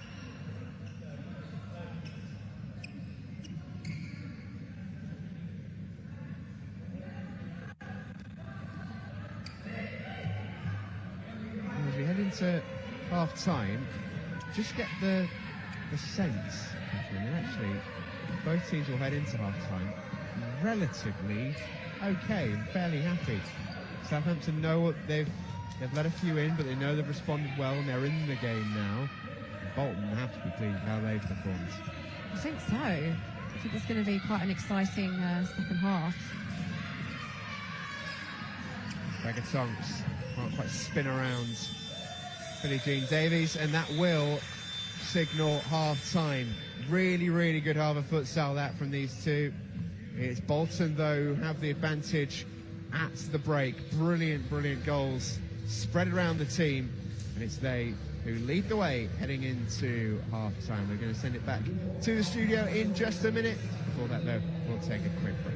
Into half-time, just get the sense, and actually both teams will head into half-time relatively okay and fairly happy. Southampton know what they've let a few in, but they know they've responded well and they're in the game now. Bolton have to be pleased with how they've performed. I think so. I think it's going to be quite an exciting second half. Rebecca Tonks can't quite spin around Billie Jean Davies, and that will signal half-time. Really, really good Harbour futsal that from these two. It's Bolton, though, have the advantage at the break. Brilliant, brilliant goals spread around the team, and it's they who lead the way heading into half-time. We're going to send it back to the studio in just a minute. Before that, though, we'll take a quick break.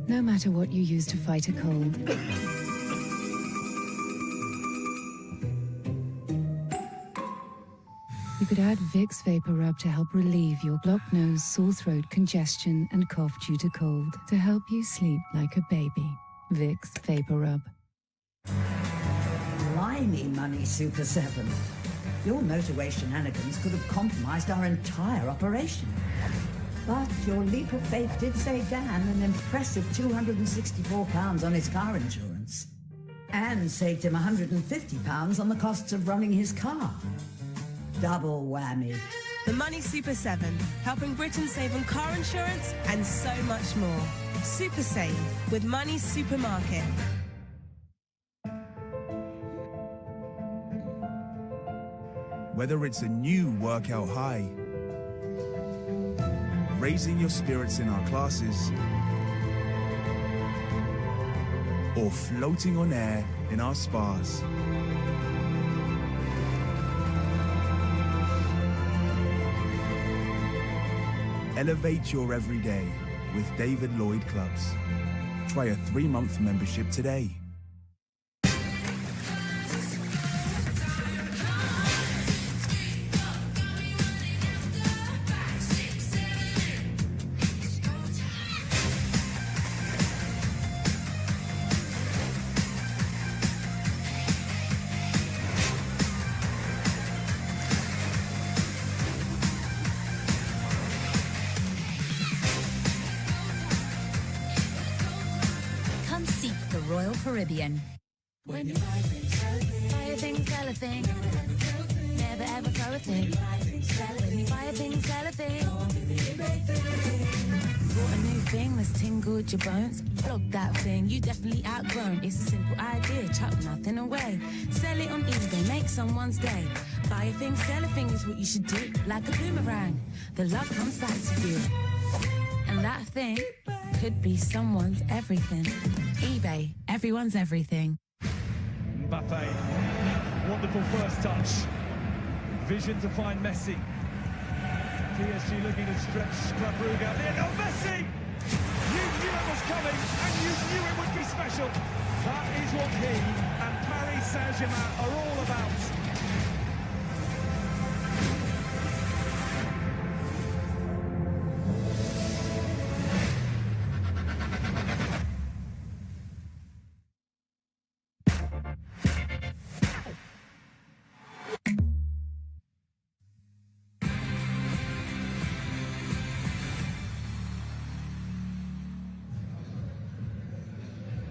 No matter what you use to fight a cold, you could add Vicks Vapor Rub to help relieve your blocked nose, sore throat, congestion, and cough due to cold, to help you sleep like a baby. Vicks Vapor Rub. Blimey, Money Super 7. Your motorway shenanigans could have compromised our entire operation. But your leap of faith did save Dan an impressive £264 on his car insurance. And saved him £150 on the costs of running his car. Double whammy. The Money Super 7, helping Britain save on car insurance and so much more. Super Save with Money Supermarket. Whether it's a new workout high, raising your spirits in our classes, or floating on air in our spas. Elevate your everyday with David Lloyd Clubs. Try a 3-month membership today. Caribbean. When you buy a thing, sell a thing. Never ever throw a thing. When you buy a thing, sell a thing. Bought a new thing that's tingled your bones. Flog that thing, you definitely outgrown. It's a simple idea, chuck nothing away. Sell it on eBay, make someone's day. Buy a thing, sell a thing is what you should do. Like a boomerang, the love comes back to you. And that thing could be someone's everything. eBay, everyone's everything. Mbappe, wonderful first touch. Vision to find Messi. PSG looking to stretch Club Brugge. Lionel Messi! You knew it was coming, and you knew it would be special. That is what he and Paris Saint-Germain are all about.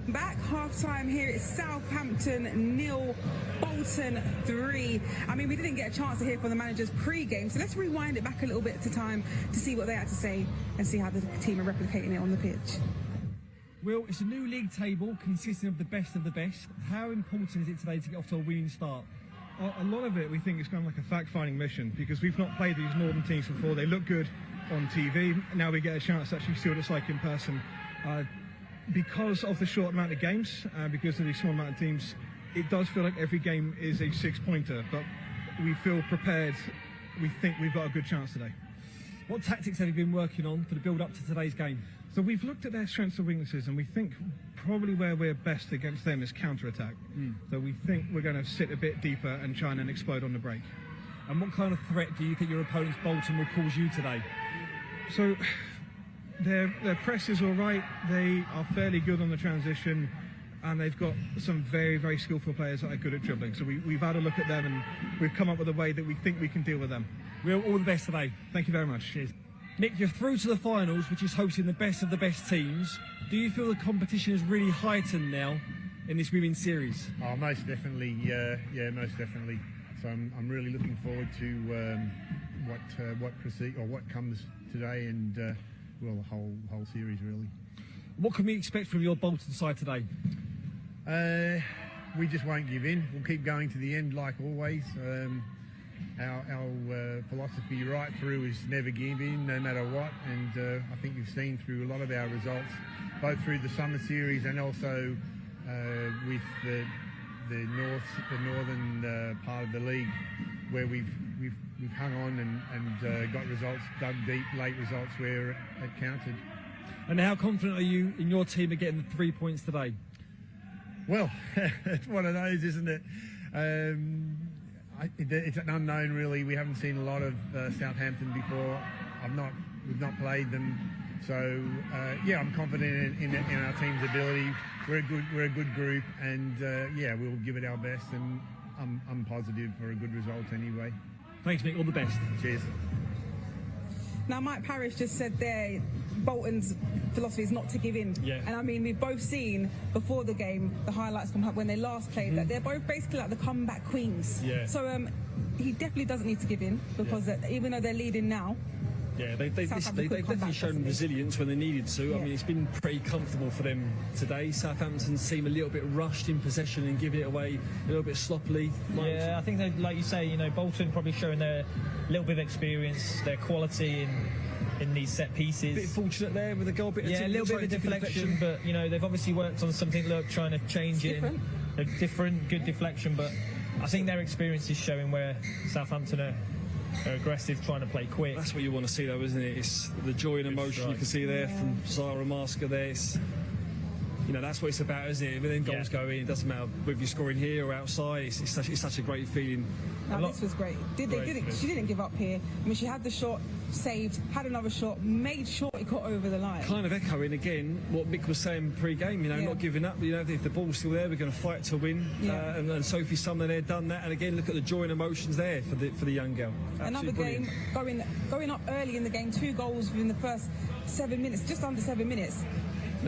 Back half-time here at Southampton 0, Bolton 3. I mean, we didn't get a chance to hear from the managers pre-game, so let's rewind it back a little bit to time to see what they had to say and see how the team are replicating it on the pitch. Will, it's a new league table consisting of the best of the best. How important is it today to get off to a winning start? A lot of it, we think, is kind of like a fact-finding mission, because we've not played these northern teams before. They look good on TV. Now we get a chance to actually see what it's like in person. Because of the short amount of games, because of the small amount of teams, it does feel like every game is a six-pointer, but we feel prepared. We think we've got a good chance today. What tactics have you been working on for the build-up to today's game? So we've looked at their strengths and weaknesses, and we think probably where we're best against them is counter-attack. So we think we're going to sit a bit deeper and try and explode on the break. And what kind of threat do you think your opponent's Bolton will cause you today? So their press is all right. They are fairly good on the transition, and they've got some very, very skillful players that are good at dribbling. So we've had a look at them, and we've come up with a way that we think we can deal with them. Will, all the best today. Thank you very much. Cheers. Nick, you're through to the finals, which is hosting the best of the best teams. Do you feel the competition is really heightened now in this women's series? Oh, most definitely. Yeah, most definitely. So I'm really looking forward to what comes today, and well, the whole series really. What can we expect from your Bolton side today? We just won't give in. We'll keep going to the end like always. Our philosophy right through is never give in, no matter what. And I think you've seen through a lot of our results, both through the summer series and also with the northern part of the league, where we've hung on and got results, dug deep, late results where it counted. And how confident are you in your team of getting the 3 points today? Well, it's one of those, isn't it? It's an unknown, really. We haven't seen a lot of Southampton before. We've not played them, so yeah, I'm confident in our team's ability. We're a good group, and yeah, we'll give it our best, and I'm positive for a good result anyway. Thanks, Mick. All the best. Cheers. Now, Mike Parrish just said there, Bolton's philosophy is not to give in. Yeah. And I mean, we've both seen before the game the highlights from when they last played, that they're both basically like the comeback queens. Yeah. So he definitely doesn't need to give in, because even though they're leading now, yeah, they've definitely shown resilience when they needed to. Yeah. I mean, it's been pretty comfortable for them today. Southampton seem a little bit rushed in possession and giving it away a little bit sloppily. Yeah, I think they, like you say, you know, Bolton probably showing their little bit of experience, their quality in these set pieces. A bit fortunate there with a goal, a little bit of deflection, but you know, they've obviously worked on something. Look, trying to change it. A different, good deflection, but I think their experience is showing where Southampton are aggressive, trying to play quick. That's what you want to see, though, isn't it? It's the joy and emotion you can see there from Zara Maska there. It's, you know, that's what it's about, isn't it? When then goals go in, it doesn't matter whether you're scoring here or outside. It's such a great feeling. Now, this was great. She didn't give up here. I mean, she had the shot, saved, had another shot, made sure it got over the line. Kind of echoing again what Mick was saying pre-game, you know, not giving up. You know, if the ball's still there, we're going to fight to win. And Sophie Sumner there done that. And again, look at the joy and emotions there for the young girl. Another game going up early in the game, 2 goals within the first 7 minutes, just under 7 minutes.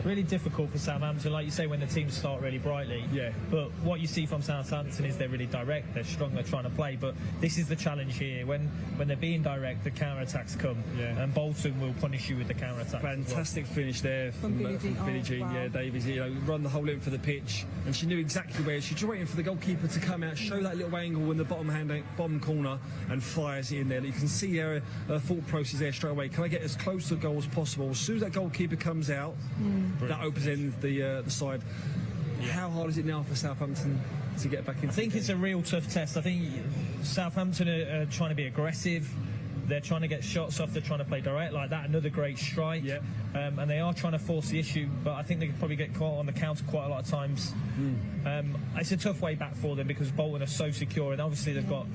Really difficult for Southampton, like you say, when the teams start really brightly. Yeah. But what you see from Southampton is they're really direct, they're strong, they're trying to play. But this is the challenge here. When they're being direct, the counter-attacks come. Yeah. And Bolton will punish you with the counter-attacks. Fantastic finish there from Billie Jean. Wow. Yeah, Davies, you know, run the whole length of the pitch. And she knew exactly where. She's just waiting for the goalkeeper to come out, show that little angle in the bottom corner, and fires it in there. You can see her thought process there straight away. Can I get as close to the goal as possible? As soon as that goalkeeper comes out, that opens in the side. Yeah. How hard is it now for Southampton to get back into? I think it's a real tough test. I think Southampton are trying to be aggressive. They're trying to get shots off. They're trying to play direct like that. Another great strike. Yep. And they are trying to force the issue, but I think they could probably get caught on the counter quite a lot of times. It's a tough way back for them because Bolton are so secure, and obviously they've got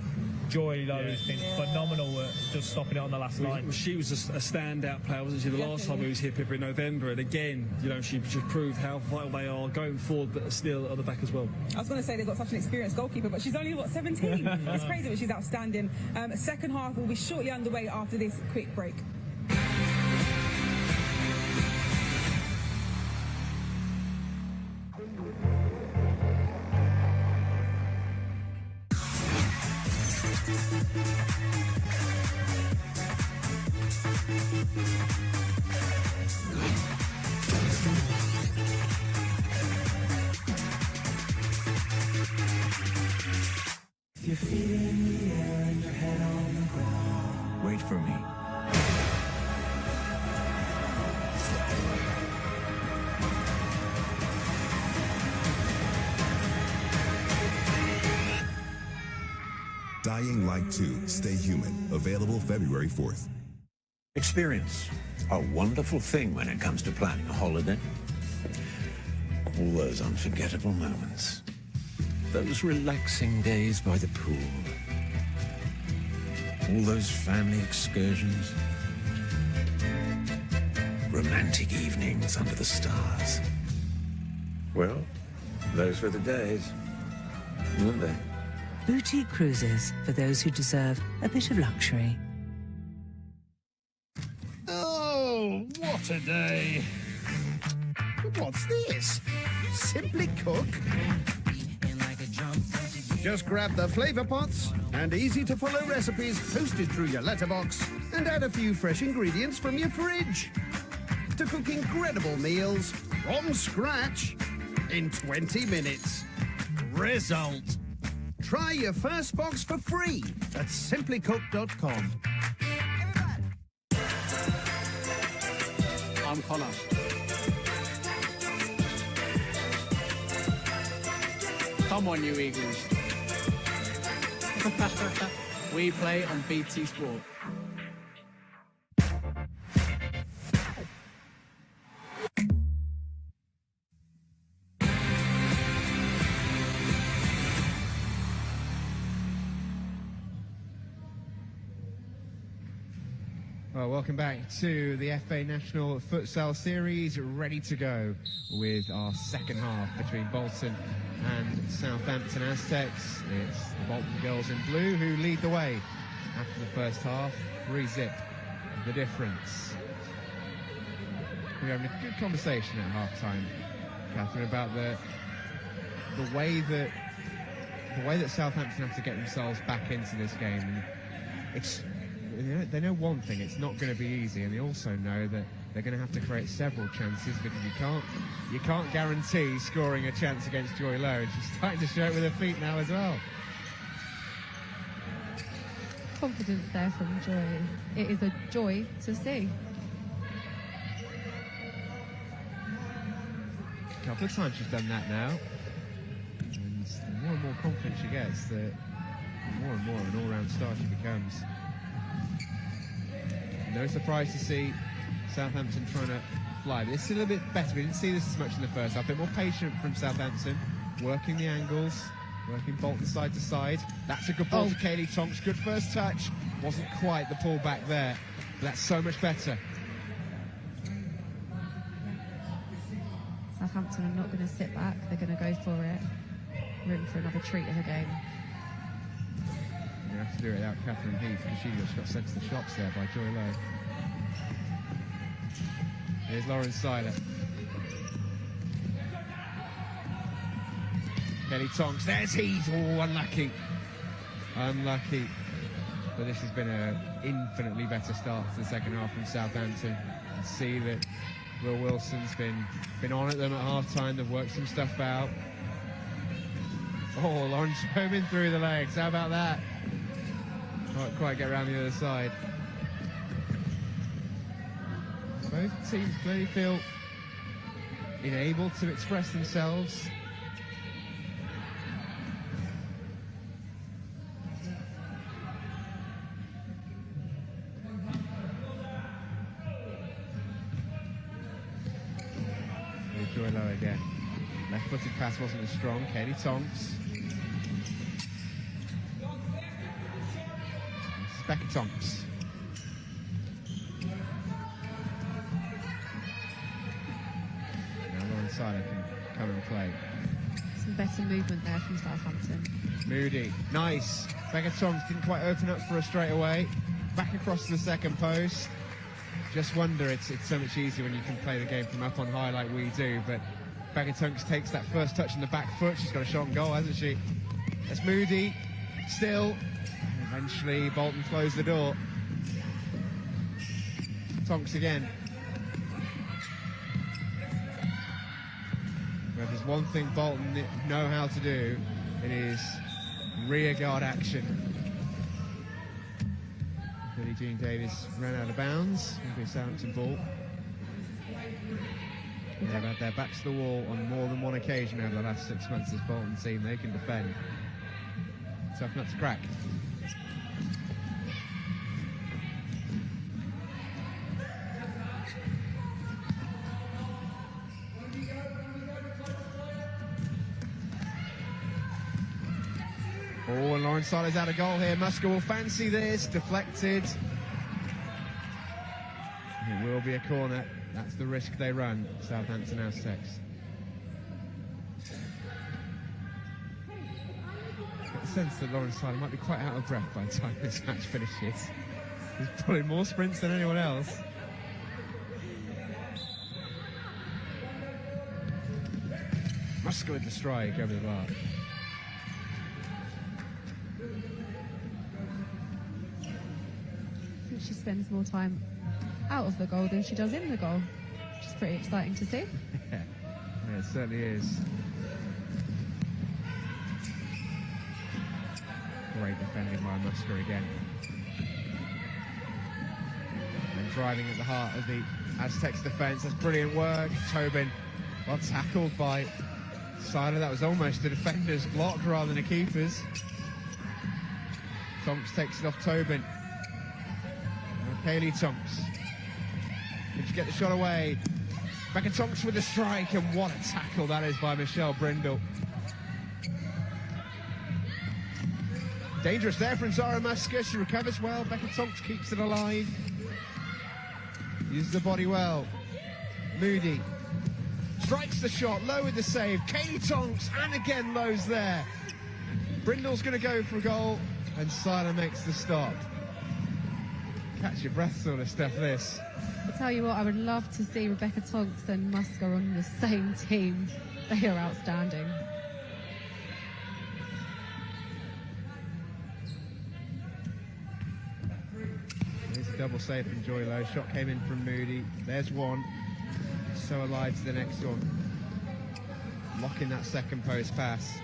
Joy, though, has been phenomenal at just stopping it on the last line. Well, she was a standout player, wasn't she? The last time we was here, Pippa, in November, and again, you know, she just proved how vital they are going forward, but still at the back as well. I was going to say they've got such an experienced goalkeeper, but she's only, 17? It's crazy, but she's outstanding. Second half will be shortly underway after this quick break. If your feet in the air and your head on the ground, wait for me. Dying Like 2, Stay Human. Available February 4th. Experience. A wonderful thing when it comes to planning a holiday. All those unforgettable moments. Those relaxing days by the pool. All those family excursions. Romantic evenings under the stars. Well, those were the days, weren't they? Boutique Cruises, for those who deserve a bit of luxury. Oh, what a day. What's this? Simply Cook? Just grab the flavour pots and easy-to-follow recipes posted through your letterbox and add a few fresh ingredients from your fridge to cook incredible meals from scratch in 20 minutes. Result. Try your first box for free at simplycook.com. I'm Connor. Come on, you Eagles. We play on BT Sport. Well, welcome back to the FA National Futsal Series, ready to go with our second half between Bolton and Southampton Aztecs. It's the Bolton girls in blue who lead the way after the first half. 3-zip the difference. We're having a good conversation at half-time, Catherine, about the way that Southampton have to get themselves back into this game. And they know one thing, it's not going to be easy, and they also know that they're going to have to create several chances, because you can't guarantee scoring a chance against Joy Lowe, and she's starting to show it with her feet now as well. Confidence there from Joy. It is a joy to see. A couple of times she's done that now, and the more and more confident she gets, the more and more an all-round star she becomes. No surprise to see Southampton trying to fly. This is a little bit better. We didn't see this as much in the first half. A bit more patient from Southampton, working the angles, working Bolton side to side. That's a good ball to Kaylee Tonks. Good first touch. Wasn't quite the pull back there, but that's so much better. Southampton are not going to sit back. They're going to go for it. Room for another treat in the game. You have to do it without Catherine Heath, because she just got sent to the shops there by Joy Lowe. Here's Lauren Seiler. Kelly Tonks, there's Heath. Oh, unlucky. Unlucky. But this has been an infinitely better start to the second half from Southampton. You can see that Will Wilson's been on at them at half-time. They've worked some stuff out. Oh, Lauren Showman through the legs. How about that? Can't quite get around the other side. Both teams clearly feel enabled to express themselves. Here's Joy Lowe again. Left-footed pass wasn't as strong. Katie Tonks. Becky Tonks. Now Lauren Seiler can come and play. Some better movement there from Southampton. Moody, nice. Becca Tonks didn't quite open up for her straight away. Back across to the second post. Just wonder, it's so much easier when you can play the game from up on high like we do, but Becca Tonks takes that first touch in the back foot. She's got a shot on goal, hasn't she? That's Moody, still. Eventually, Bolton closed the door. Tonks again. But if there's one thing Bolton know how to do, it is rear guard action. Billie Jean Davis ran out of bounds. Maybe a Southampton ball. They've had their backs to the wall on more than one occasion over the last 6 months. This Bolton team, they can defend. Tough nut to crack. Oh, and Lauren Seiler's out of goal here. Musker will fancy this. Deflected. It will be a corner. That's the risk they run, Southampton Aztecs. I get the sense that Lauren Seiler might be quite out of breath by the time this match finishes. He's probably more sprints than anyone else. Musker with the strike over the bar. I think she spends more time out of the goal than she does in the goal, which is pretty exciting to see. Yeah, it certainly is. Great defending by Musker again. And driving at the heart of the Aztecs defence. That's brilliant work. Tobin, well tackled by Seiler. That was almost a defender's block rather than a keeper's. Tonks takes it off Tobin. Now Kaylee Tonks. Did she get the shot away? Becca Tonks with a strike, and what a tackle that is by Michelle Brindle. Dangerous there from Zara Musker. She recovers well. Becca Tonks keeps it alive. Uses the body well. Moody strikes the shot, low with the save. Kaylee Tonks, and again Lowe's there. Brindle's going to go for a goal, and Seiler makes the stop. Catch your breath sort of stuff, this. I tell you what, I would love to see Rebecca Tonks and Musker on the same team. They are outstanding. Here's a double save from Joy Lowe. Shot came in from Moody. There's one. So alive to the next one. Locking that second post pass.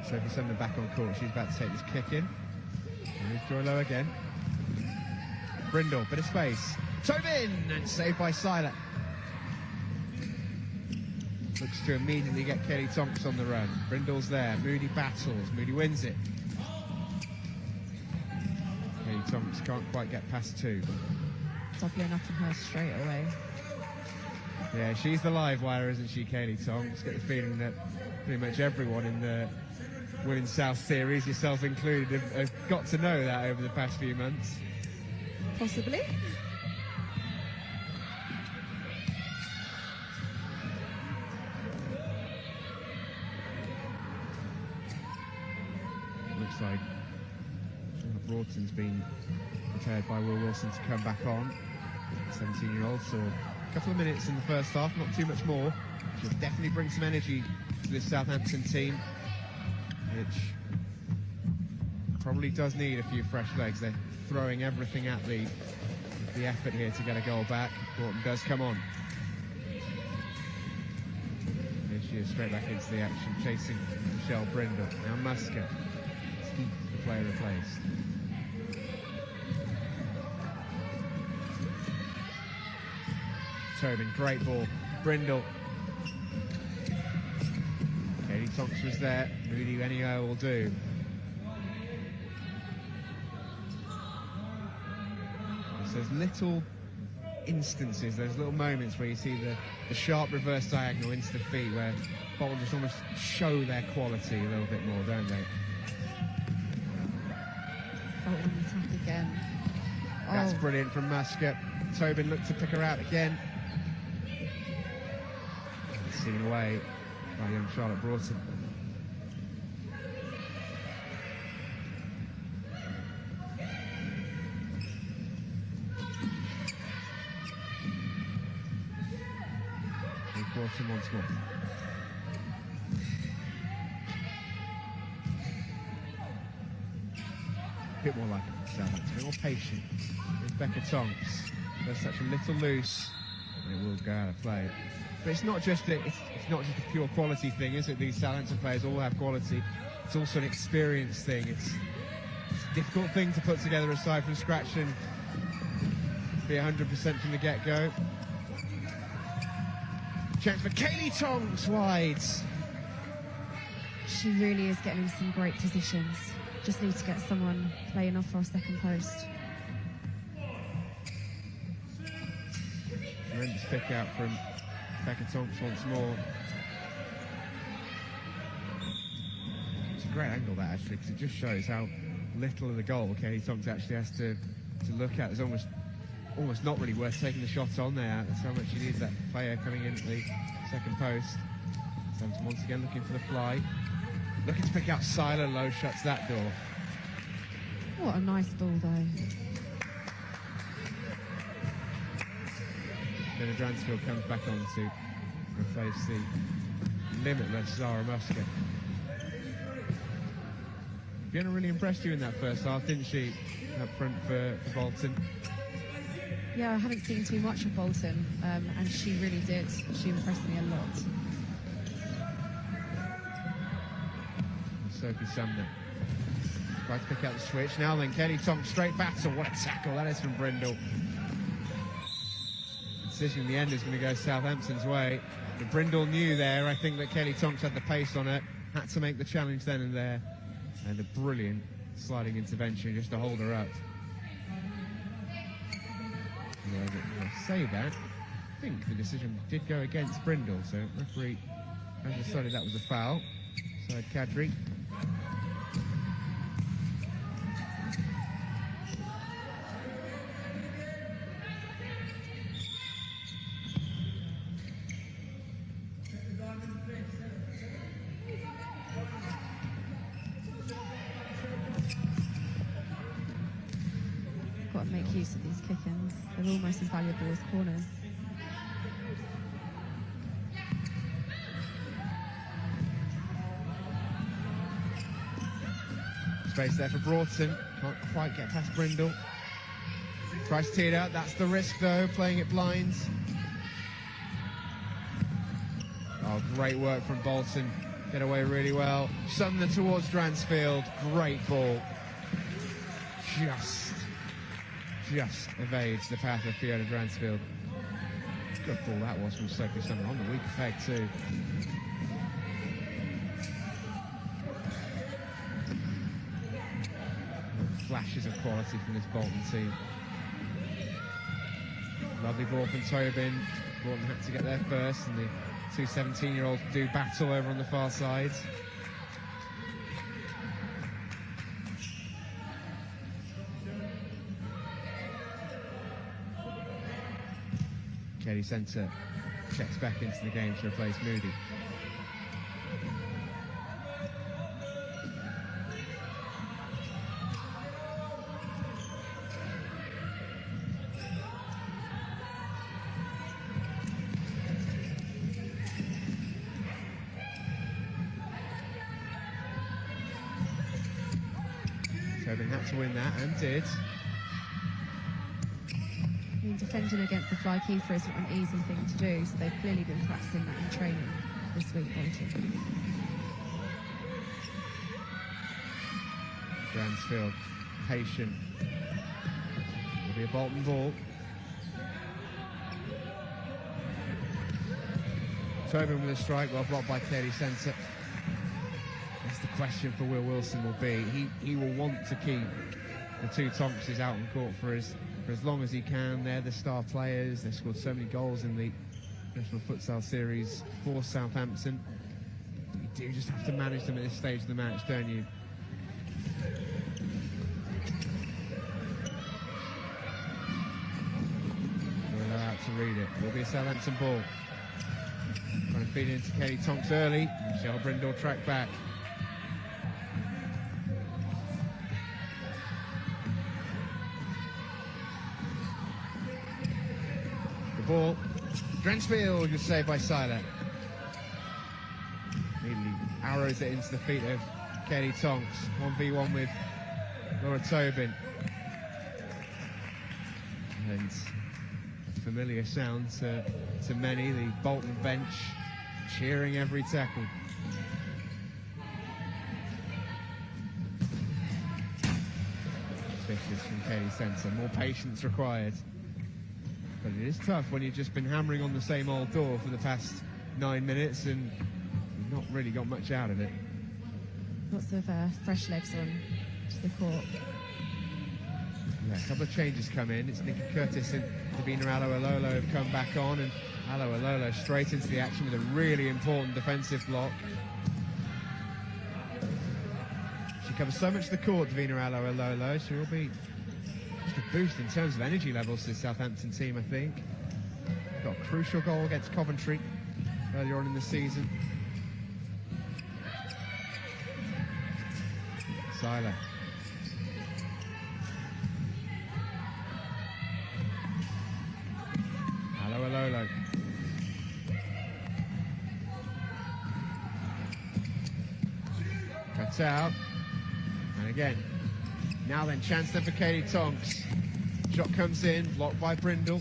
Sophie Sumner back on court. She's about to take this kick in. Here's Joy Lowe again. Brindle, bit of space. Tobin! And saved by Seiler. Looks to immediately get Kelly Tonks on the run. Brindle's there. Moody battles. Moody wins it. Kelly Tonks can't quite get past two. Doubling up on her straight away. Yeah, she's the live wire, isn't she, Kaylee Tonks? Get the feeling that pretty much everyone in the Women's South Series, yourself included, have got to know that over the past few months. Possibly. Looks like Broughton's been prepared by Will Wilson to come back on. 17-year-old, so a couple of minutes in the first half, not too much more. She'll definitely bring some energy to this Southampton team, which probably does need a few fresh legs. They're throwing everything at the effort here to get a goal back. Bolton does come on. Here she is, straight back into the action, chasing Michelle Brindle. Now Musker, the player replaced. Tobin, great ball. Brindle. Kaylee Tonks was there. Moody anywhere will do. There's little instances, there's little moments where you see the sharp reverse diagonal into the feet where Bolton just almost show their quality a little bit more, don't they? Bolton on attack again. That's brilliant from Musker. Tobin looked to pick her out again. Seen away by young Charlotte Broughton. Broughton once more. A bit more like Southampton, a bit more patient. With Becca Tonks. There's such a little loose, and it will go out of play. But it's not just a pure quality thing, is it? These Southampton players all have quality. It's also an experience thing. It's a difficult thing to put together aside from scratch and be 100% from the get-go. Chance for Kaylee Tonks, wide. She really is getting in some great positions. Just need to get someone playing off for a second post. Tremendous pick out from Becca Tonks once more. It's a great angle that actually, because it just shows how little of the goal Kaylee Tonks actually has to look at. It's almost not really worth taking the shot on there. That's how much she needs that player coming into the second post. Southampton once again looking for the fly. Looking to pick out Seiler. Lowe shuts that door. What a nice ball though. Then Dransfield comes back on to replace the limitless Zara Musker. Vienna really impressed you in that first half, didn't she, up front for Bolton? Yeah, I haven't seen too much of Bolton, and she really did. She impressed me a lot. Sophie Sumner tries to pick out the switch. Now then, Kelly Tonks straight battle. What a tackle that is from Brindle. Decision in the end is going to go Southampton's way. But Brindle knew there, I think, that Kelly Tonks had the pace on her. Had to make the challenge then and there. And a brilliant sliding intervention just to hold her up. I say that, I think the decision did go against Brindle, so referee has decided that was a foul. Side Kadri. Got to make use of these kick-ins. They're almost as valuable as corners. Space there for Broughton. Can't quite get past Brindle. Tries to tee it out. That's the risk, though, playing it blind. Oh, great work from Bolton. Get away really well. Sumner towards Dransfield. Great ball. Just evades the path of Fiona Dransfield. Good ball that was from Sophie Sumner on the weak peg too. Flashes of quality from this Bolton team. Lovely ball from Tobin. Bolton had to get there first, and the two 17-year-olds do battle over on the far side. Kelly Centre checks back into the game to replace Moody. Tobin had to win that and did. Defending against the fly keeper isn't an easy thing to do, so they've clearly been practicing that in training this week, Bolton. Dransfield, patient. It'll be a Bolton ball. Tobin with a strike, well blocked by Kelly Centre. That's the question for Will Wilson will be. He will want to keep the two Tonkses out in court for as long as he can. They're the star players. They've scored so many goals in the National Futsal Series for Southampton. You do just have to manage them at this stage of the match, don't you? We're allowed to read it. It will be a Southampton ball. Trying to feed it into Kelly Tonks early. Michelle Brindle track back. Ball. Dransfield was saved by Seiler. Immediately arrows it into the feet of Kelly Tonks. 1v1 with Laura Tobin. And a familiar sound to many, the Bolton bench cheering every tackle. Vicious from Kelly Centre. More patience required. But it is tough when you've just been hammering on the same old door for the past 9 minutes and you've not really got much out of it. Lots of fresh legs on to the court. Yeah, a couple of changes come in. It's Nikki Curtis and Davina Alo-Alolo have come back on, and Alo-Alolo straight into the action with a really important defensive block. She covers so much of the court, Davina Alo-Alolo. She will be just a boost in terms of energy levels to the Southampton team, I think. Got a crucial goal against Coventry earlier on in the season. Seiler. Alo-Alolo. shot out. And again, now then, chance there for Katie Tonks. Shot comes in, blocked by Brindle.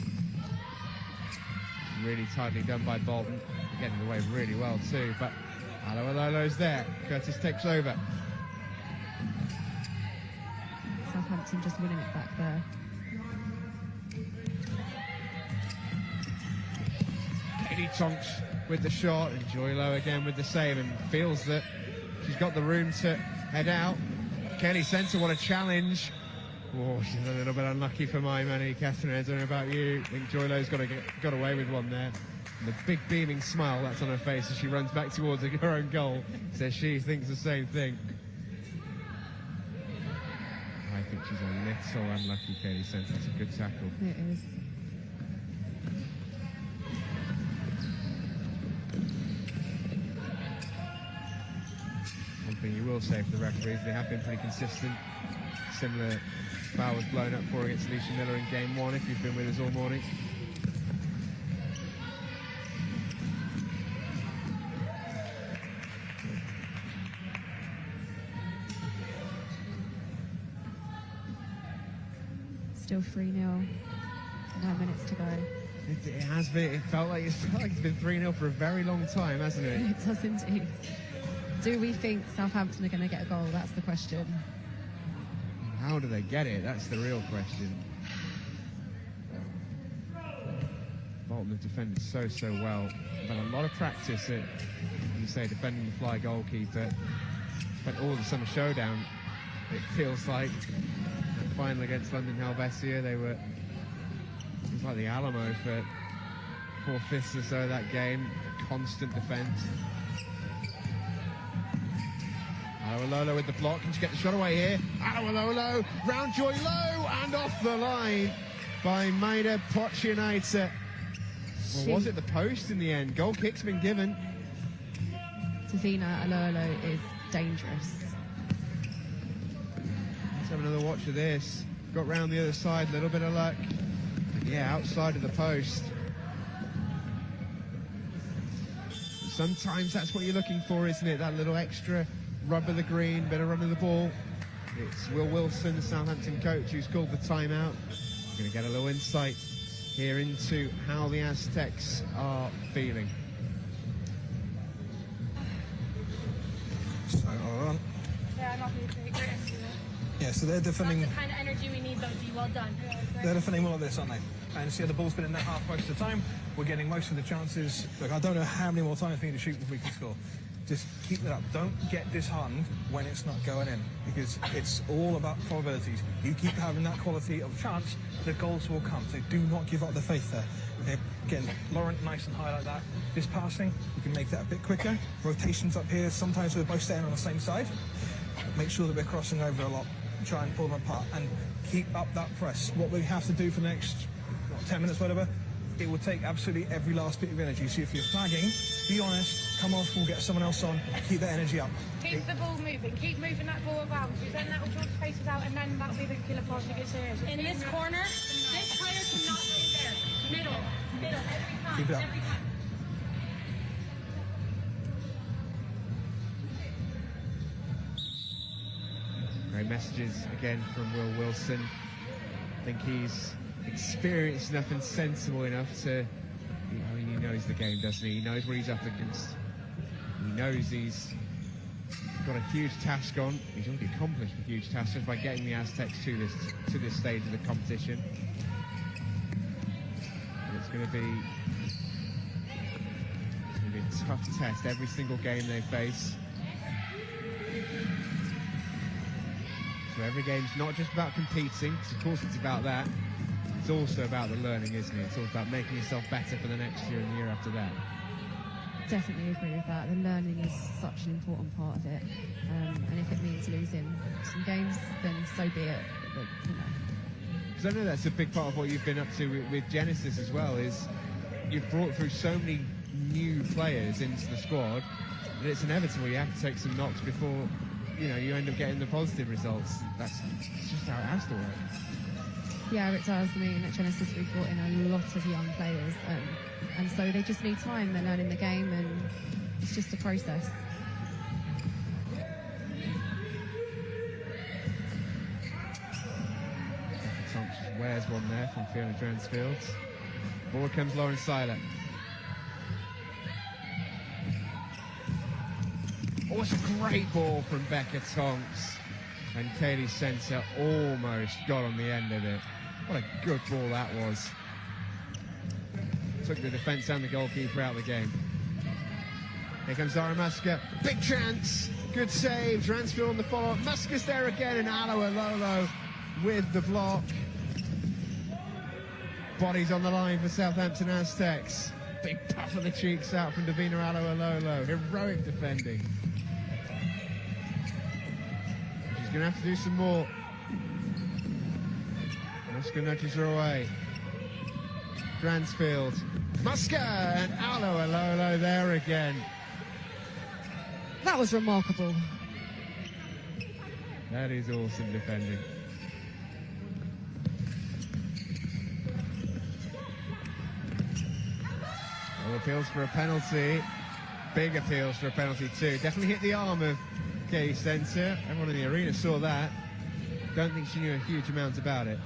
Really tightly done by Bolton. Getting away really well too, but Alololo's there. Curtis takes over. Southampton just winning it back there. Katie Tonks with the shot, and Joylo again with the save, and feels that she's got the room to head out. Kelly Centre, what a challenge. Oh, she's a little bit unlucky for my money, Catherine. I don't know about you. I think Joylo's got away with one there. And the big beaming smile that's on her face as she runs back towards her own goal says she thinks the same thing. I think she's a little unlucky, Katie Centre. That's a good tackle. It is. One thing you will say for the referees, they have been pretty consistent. Similar foul was blown up for against Alicia Miller in game 1, if you've been with us all morning. Still 3-0. 9 minutes to go. It has been. It felt like it's been 3-0 for a very long time, hasn't it? It does indeed. Do we think Southampton are going to get a goal? That's the question. How do they get it? That's the real question. Bolton have defended so well. They've had a lot of practice at, you say, defending the fly goalkeeper. Spent all the summer showdown. It feels like the final against London Helvetia, it was like the Alamo for 4/5 or so of that game. Constant defence. Alololo with the block. Can she get the shot away here? Alololo round Joy Low and off the line by Maida Pochinaita. Or was it the post in the end? Goal kick's been given. Tavina Alololo is dangerous. Let's have another watch of this. Got round the other side, a little bit of luck. Yeah, outside of the post. Sometimes that's what you're looking for, isn't it? That little extra rub of the green, bit of run of the ball. It's Will Wilson, the Southampton coach, who's called the timeout. We're going to get a little insight here into how the Aztecs are feeling. So, hold on. Yeah, I'm not going to take great energy. Yeah, so they're defending. That's the kind of energy we need, though, G. Well done. They're defending well like this, aren't they? And see, the ball's been in that half most of the time. We're getting most of the chances. Look, I don't know how many more times we need to shoot before we can score. Just keep it up. Don't get disheartened when it's not going in, because it's all about probabilities. You keep having that quality of chance, the goals will come. So do not give up the faith there. Again, Laurent, nice and high like that. This passing, we can make that a bit quicker. Rotations up here. Sometimes we're both staying on the same side. Make sure that we're crossing over a lot. Try and pull them apart and keep up that press. What we have to do for the next 10 minutes, whatever, it will take absolutely every last bit of energy. So if you're flagging, be honest, come off, we'll get someone else on, keep that energy up. Keep the ball moving, keep moving that ball around, because then that will draw spaces out, and then that'll be the killer pass that gets here. So in this corner, this player cannot stay there. Middle, every time. Keep it up. Every time. Great messages again from Will Wilson. I think he's experienced enough and sensible enough to, I mean, he knows the game, doesn't he? He knows what he's up against. He knows he's got a huge task on. He's already accomplished a huge task just by getting the Aztecs to this stage of the competition. And it's going to be a tough test every single game they face. So every game's not just about competing, because of course it's about that. It's also about the learning, isn't it? It's all about making yourself better for the next year and the year after that. Definitely agree with that. The learning is such an important part of it. And if it means losing some games, then so be it. But, you know. Because I know that's a big part of what you've been up to with Genesis as well, is you've brought through so many new players into the squad that it's inevitable you have to take some knocks before, you know, you end up getting the positive results. That's just how it has to work. Yeah, it does. I mean, at Genesis we've brought in a lot of young players, and so they just need time. They're learning the game, and it's just a process. Where's one there from Fiona Dransfield. Forward comes Lauren Seiler. Oh, it's a great ball from Becca Tonks. And Kaylee Sensor almost got on the end of it. What a good ball that was. Took the defence and the goalkeeper out of the game. Here comes Zara Musker. Big chance. Good save. Dransfield on the follow-up. Musker's there again, and Aloha Lolo with the block. Bodies on the line for Southampton Aztecs. Big puff of the cheeks out from Davina Aloha Lolo. Heroic defending. She's going to have to do some more. Musker nudges her away. Dransfield. Musker and Aloha Lolo there again. That was remarkable. That is awesome defending. Well, appeals for a penalty. Big appeals for a penalty too. Definitely hit the arm of Kay Sensor. Everyone in the arena saw that. Don't think she knew a huge amount about it.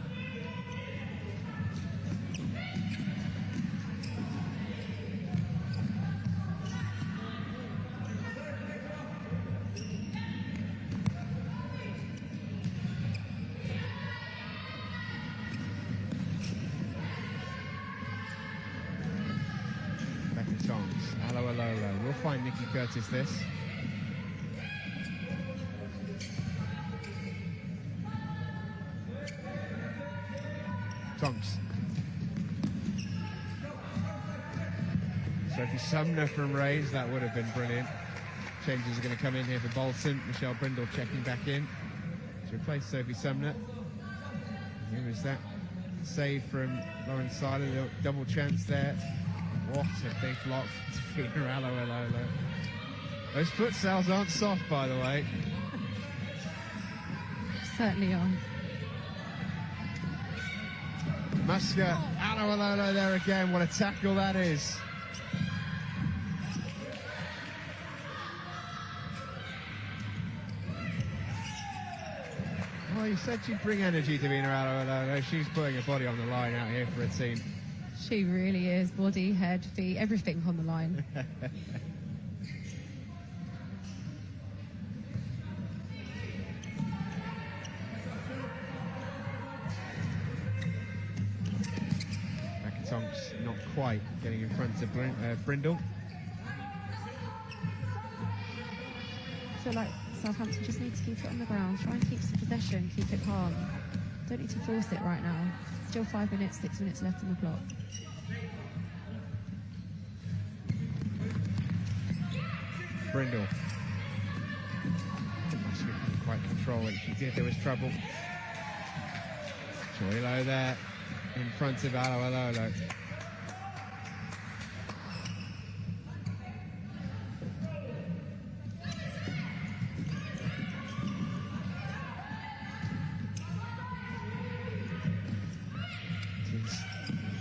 Find Nikki Curtis this. Tonks. Sophie Sumner from range, that would have been brilliant. Changes are going to come in here for Bolton. Michelle Brindle checking back in to replace Sophie Sumner. Who is that? Save from Lauren Seiler, double chance there. What a big block to Davina Aloha Lolo. Those futsals aren't soft, by the way. Certainly on. Musker, Aloha Lolo there again. What a tackle that is. Well, you said she'd bring energy to Davina Aloha Lolo. She's putting her body on the line out here for a team. She really is. Body, head, feet, everything on the line. Becca Tonks not quite getting in front of Brindle. I feel like Southampton just need to keep it on the ground. Try and keep some possession, keep it calm. Don't need to force it right now. Still 5 minutes, 6 minutes left on the clock. Brindle. She couldn't quite control it. She did. There was trouble. Joy Low there in front of Aloha Lolo.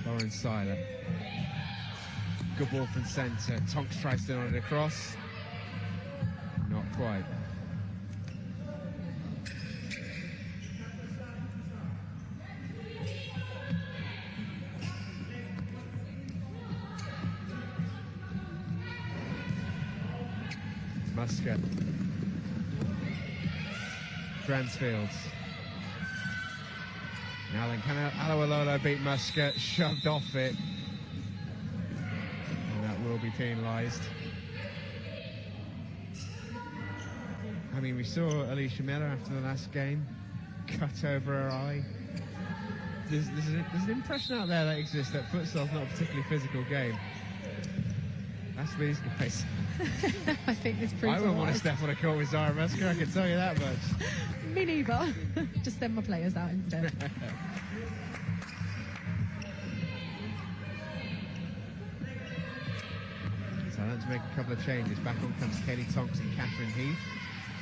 Lauren Seiler. Good ball from centre. Tonks tries to run it across. Not quite. Musker. Dransfield. Now then, can Aloha Lolo beat Musker? Shoved off it. And that will be penalised. I mean, we saw Alicia Miller after the last game cut over her eye. There's an impression out there that exists that futsal's not a particularly physical game. That's these guys. I think this proves I wouldn't want to step on a court with Zara Musker, I can tell you that much. Me neither. Just send my players out instead. So let's make a couple of changes. Back on comes Kelly Tonks and Catherine Heath.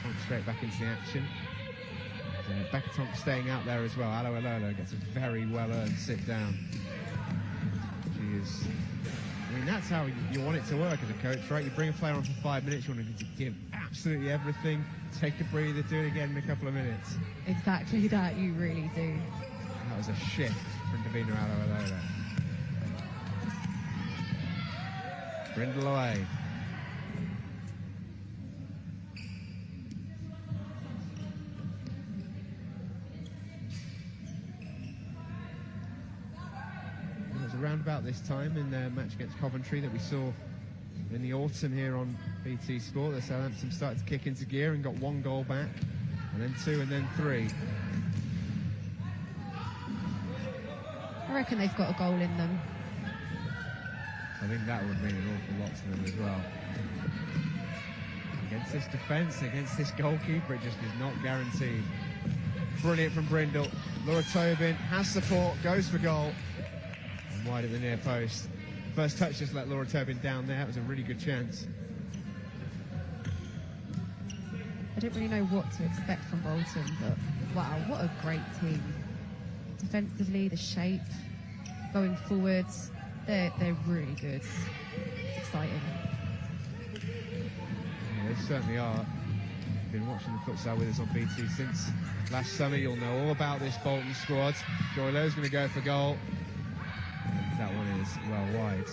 Tonks straight back into the action. Becca Tonks staying out there as well. Aloha Lolo gets a very well-earned sit down. She is... I mean, that's how you want it to work as a coach, right? You bring a player on for 5 minutes, you want them to give absolutely everything, take a breather, do it again in a couple of minutes. Exactly that, you really do. That was a shift from Davina Aloalola. Brindle away. It was around about this time in their match against Coventry that we saw in the autumn here on BT Sport that Southampton started to kick into gear and got 1 goal back, and then 2, and then 3. I reckon they've got a goal in them. I think that would mean an awful lot to them as well. Against this defence, against this goalkeeper, it just is not guaranteed. Brilliant from Brindle. Laura Tobin has support, goes for goal, and wide at the near post. First touch just let Laura Tobin down there. It was a really good chance. I don't really know what to expect from Bolton, but wow, what a great team. Defensively, the shape, going forwards, they're really good. It's exciting. Yeah, they certainly are. Been watching the futsal with us on BT since last summer. You'll know all about this Bolton squad. Joy Lowe's going to go for goal. And that one is well wide.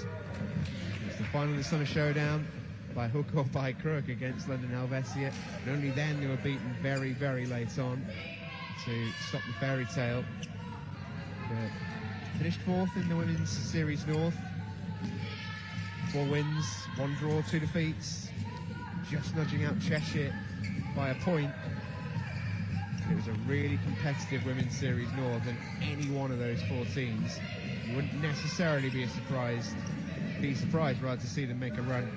It's the final of the summer showdown, by hook or by crook, against London Helvetia. And only then they were beaten very, very late on to stop the fairy tale. Finished 4th in the Women's Series North. 4 wins, 1 draw, 2 defeats. Just nudging out Cheshire by a point. It was a really competitive Women's Series North, and any one of those 4 teams, you wouldn't necessarily be surprised rather to see them make a run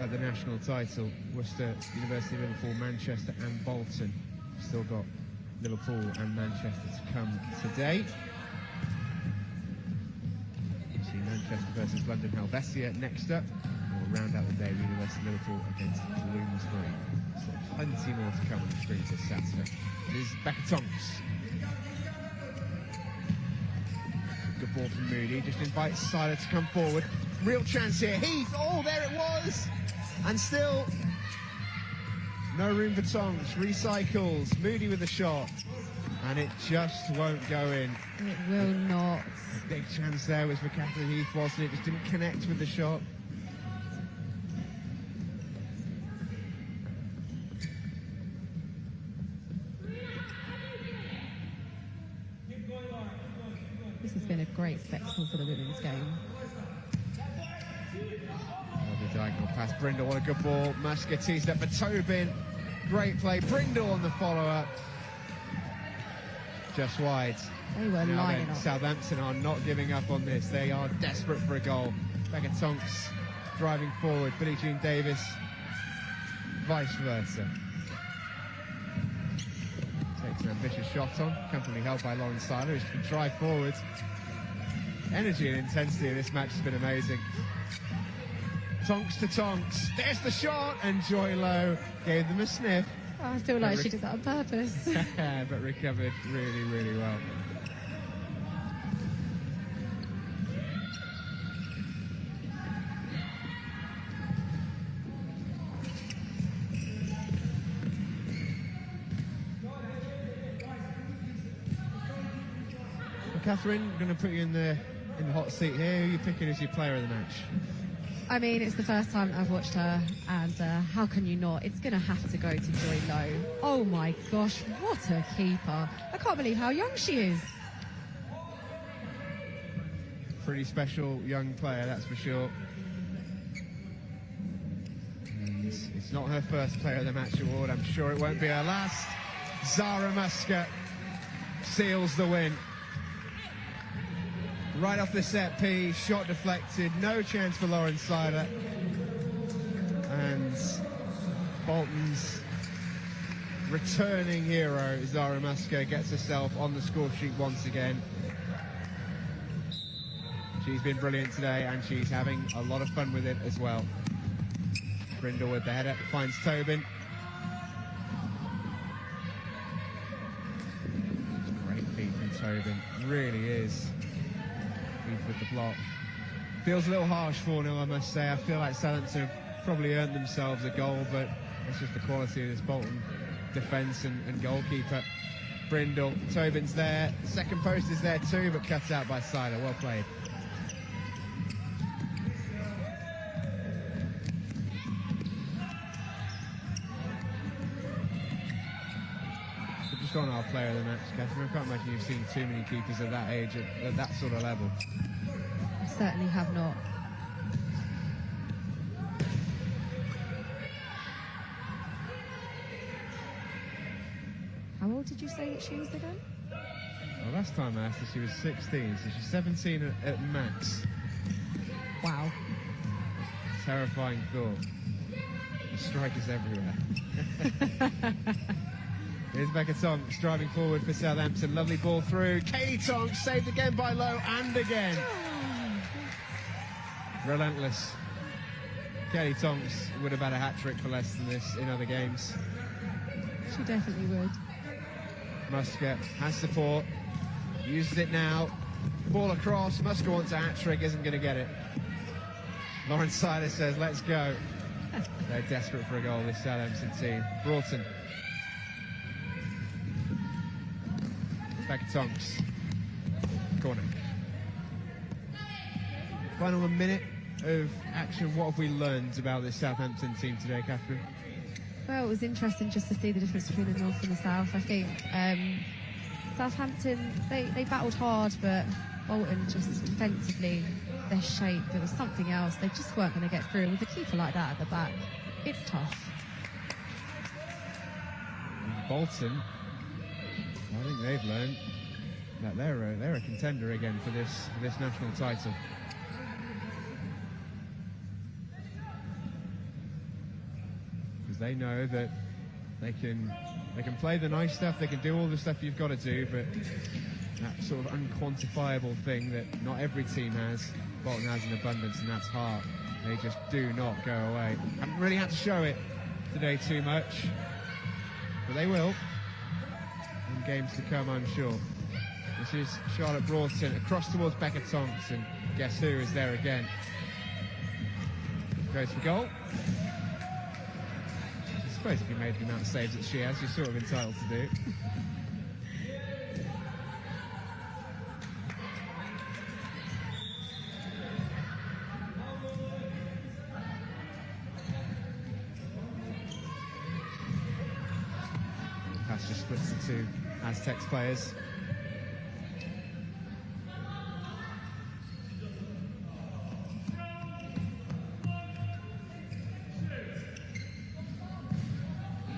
at the national title. Worcester, University of Liverpool, Manchester and Bolton. Still got Liverpool and Manchester to come today. Manchester versus London Helvetia next up. We'll round out the day with University of Liverpool against Bloomsbury. So plenty more to come on the screen this Saturday. It is Becca Tonks. Good ball from Moody. Just invites Siler to come forward. Real chance here. Heath. Oh, there it was. And still no room for Tonks. Recycles. Moody with the shot. And it just won't go in. It will not. A big chance there was for Catherine Heath, wasn't it? Just didn't connect with the shot. This has been a great spectacle for the women's game. Lovely diagonal pass. Brindle, what a good ball. Musker teased up for Tobin. Great play. Brindle on the follow-up. Just wide. They were lining up. Southampton are not giving up on this. They are desperate for a goal. Becca Tonks driving forward. Billie Jean Davis, vice versa. Takes an ambitious shot on, comfortably held by Lauren Siler, who can drive forward. Energy and intensity in this match has been amazing. Tonks to Tonks. There's the shot, and Joy Lowe gave them a sniff. I feel like she did that on purpose. But recovered really, really well. Well, Catherine, I'm going to put you in the hot seat here. Who are you picking as your player of the match? I mean, it's the first time I've watched her, and how can you not? It's going to have to go to Joy Lowe. Oh my gosh, what a keeper. I can't believe how young she is. Pretty special young player, that's for sure. And it's not her first player of the match award. I'm sure it won't be her last. Zara Musker seals the win. Right off the set piece, shot deflected, no chance for Lauren Siler. And Bolton's returning hero, Zara Musker, gets herself on the score sheet once again. She's been brilliant today, and she's having a lot of fun with it as well. Brindle with the header, finds Tobin. Great feat from Tobin, really is. With the block. Feels a little harsh 4-0, I must say. I feel like Southampton have probably earned themselves a goal, but it's just the quality of this Bolton defence and goalkeeper. Brindle. Tobin's there. The second post is there too, but cut out by Siler. Well played. We're just on our player of the match, Catherine. I can't imagine you've seen too many keepers at that age, at that sort of level. I certainly have not. How old did you say that she was again? Well, last time I asked her, she was 16, so she's 17 at max. Wow. Terrifying thought. The strikers everywhere. Here's Becca Tonks driving forward for Southampton. Lovely ball through. Katie Tonks saved again by Lowe and again. Relentless. Katie Tonks would have had a hat-trick for less than this in other games. She definitely would. Musker has support, uses it now, ball across, Musker wants a hat-trick, isn't going to get it. Lauren Siler says, let's go. They're desperate for a goal, this Southampton team. Broughton. Becca Tonks. Corner. Final minute of action. What have we learned about this Southampton team today, Catherine? Well, it was interesting just to see the difference between the North and the South. I think Southampton, they battled hard, but Bolton just defensively, their shape, there was something else. They just weren't going to get through. With a keeper like that at the back, it's tough. Bolton, I think they've learned that they're a contender again for this national title. They know that they can play the nice stuff, they can do all the stuff you've got to do, but that sort of unquantifiable thing that not every team has, Bolton has in abundance, and that's heart. They just do not go away. Haven't really had to show it today too much, but they will in games to come, I'm sure. This is Charlotte Broughton across towards Becca Tonks, and guess who is there again? Goes for goal. I suppose if you made the amount of saves that she has, you're sort of entitled to do. Pass just splits the two Aztecs players.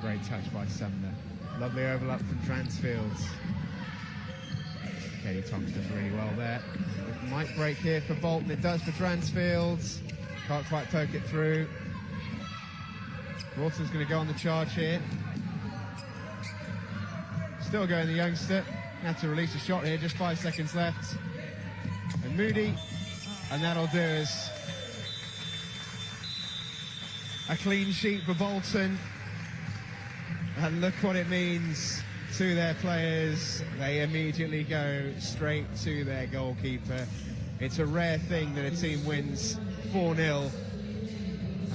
Great touch by Sumner. Lovely overlap from Transfields. Katie Tonks does really well there. It might break here for Bolton. It does for Transfields. Can't quite poke it through. Broughton's going to go on the charge here. Still going the youngster. Had to release a shot here, just 5 seconds left. And Moody. And that'll do us. A clean sheet for Bolton. And look what it means to their players. They immediately go straight to their goalkeeper. It's a rare thing that a team wins 4-0.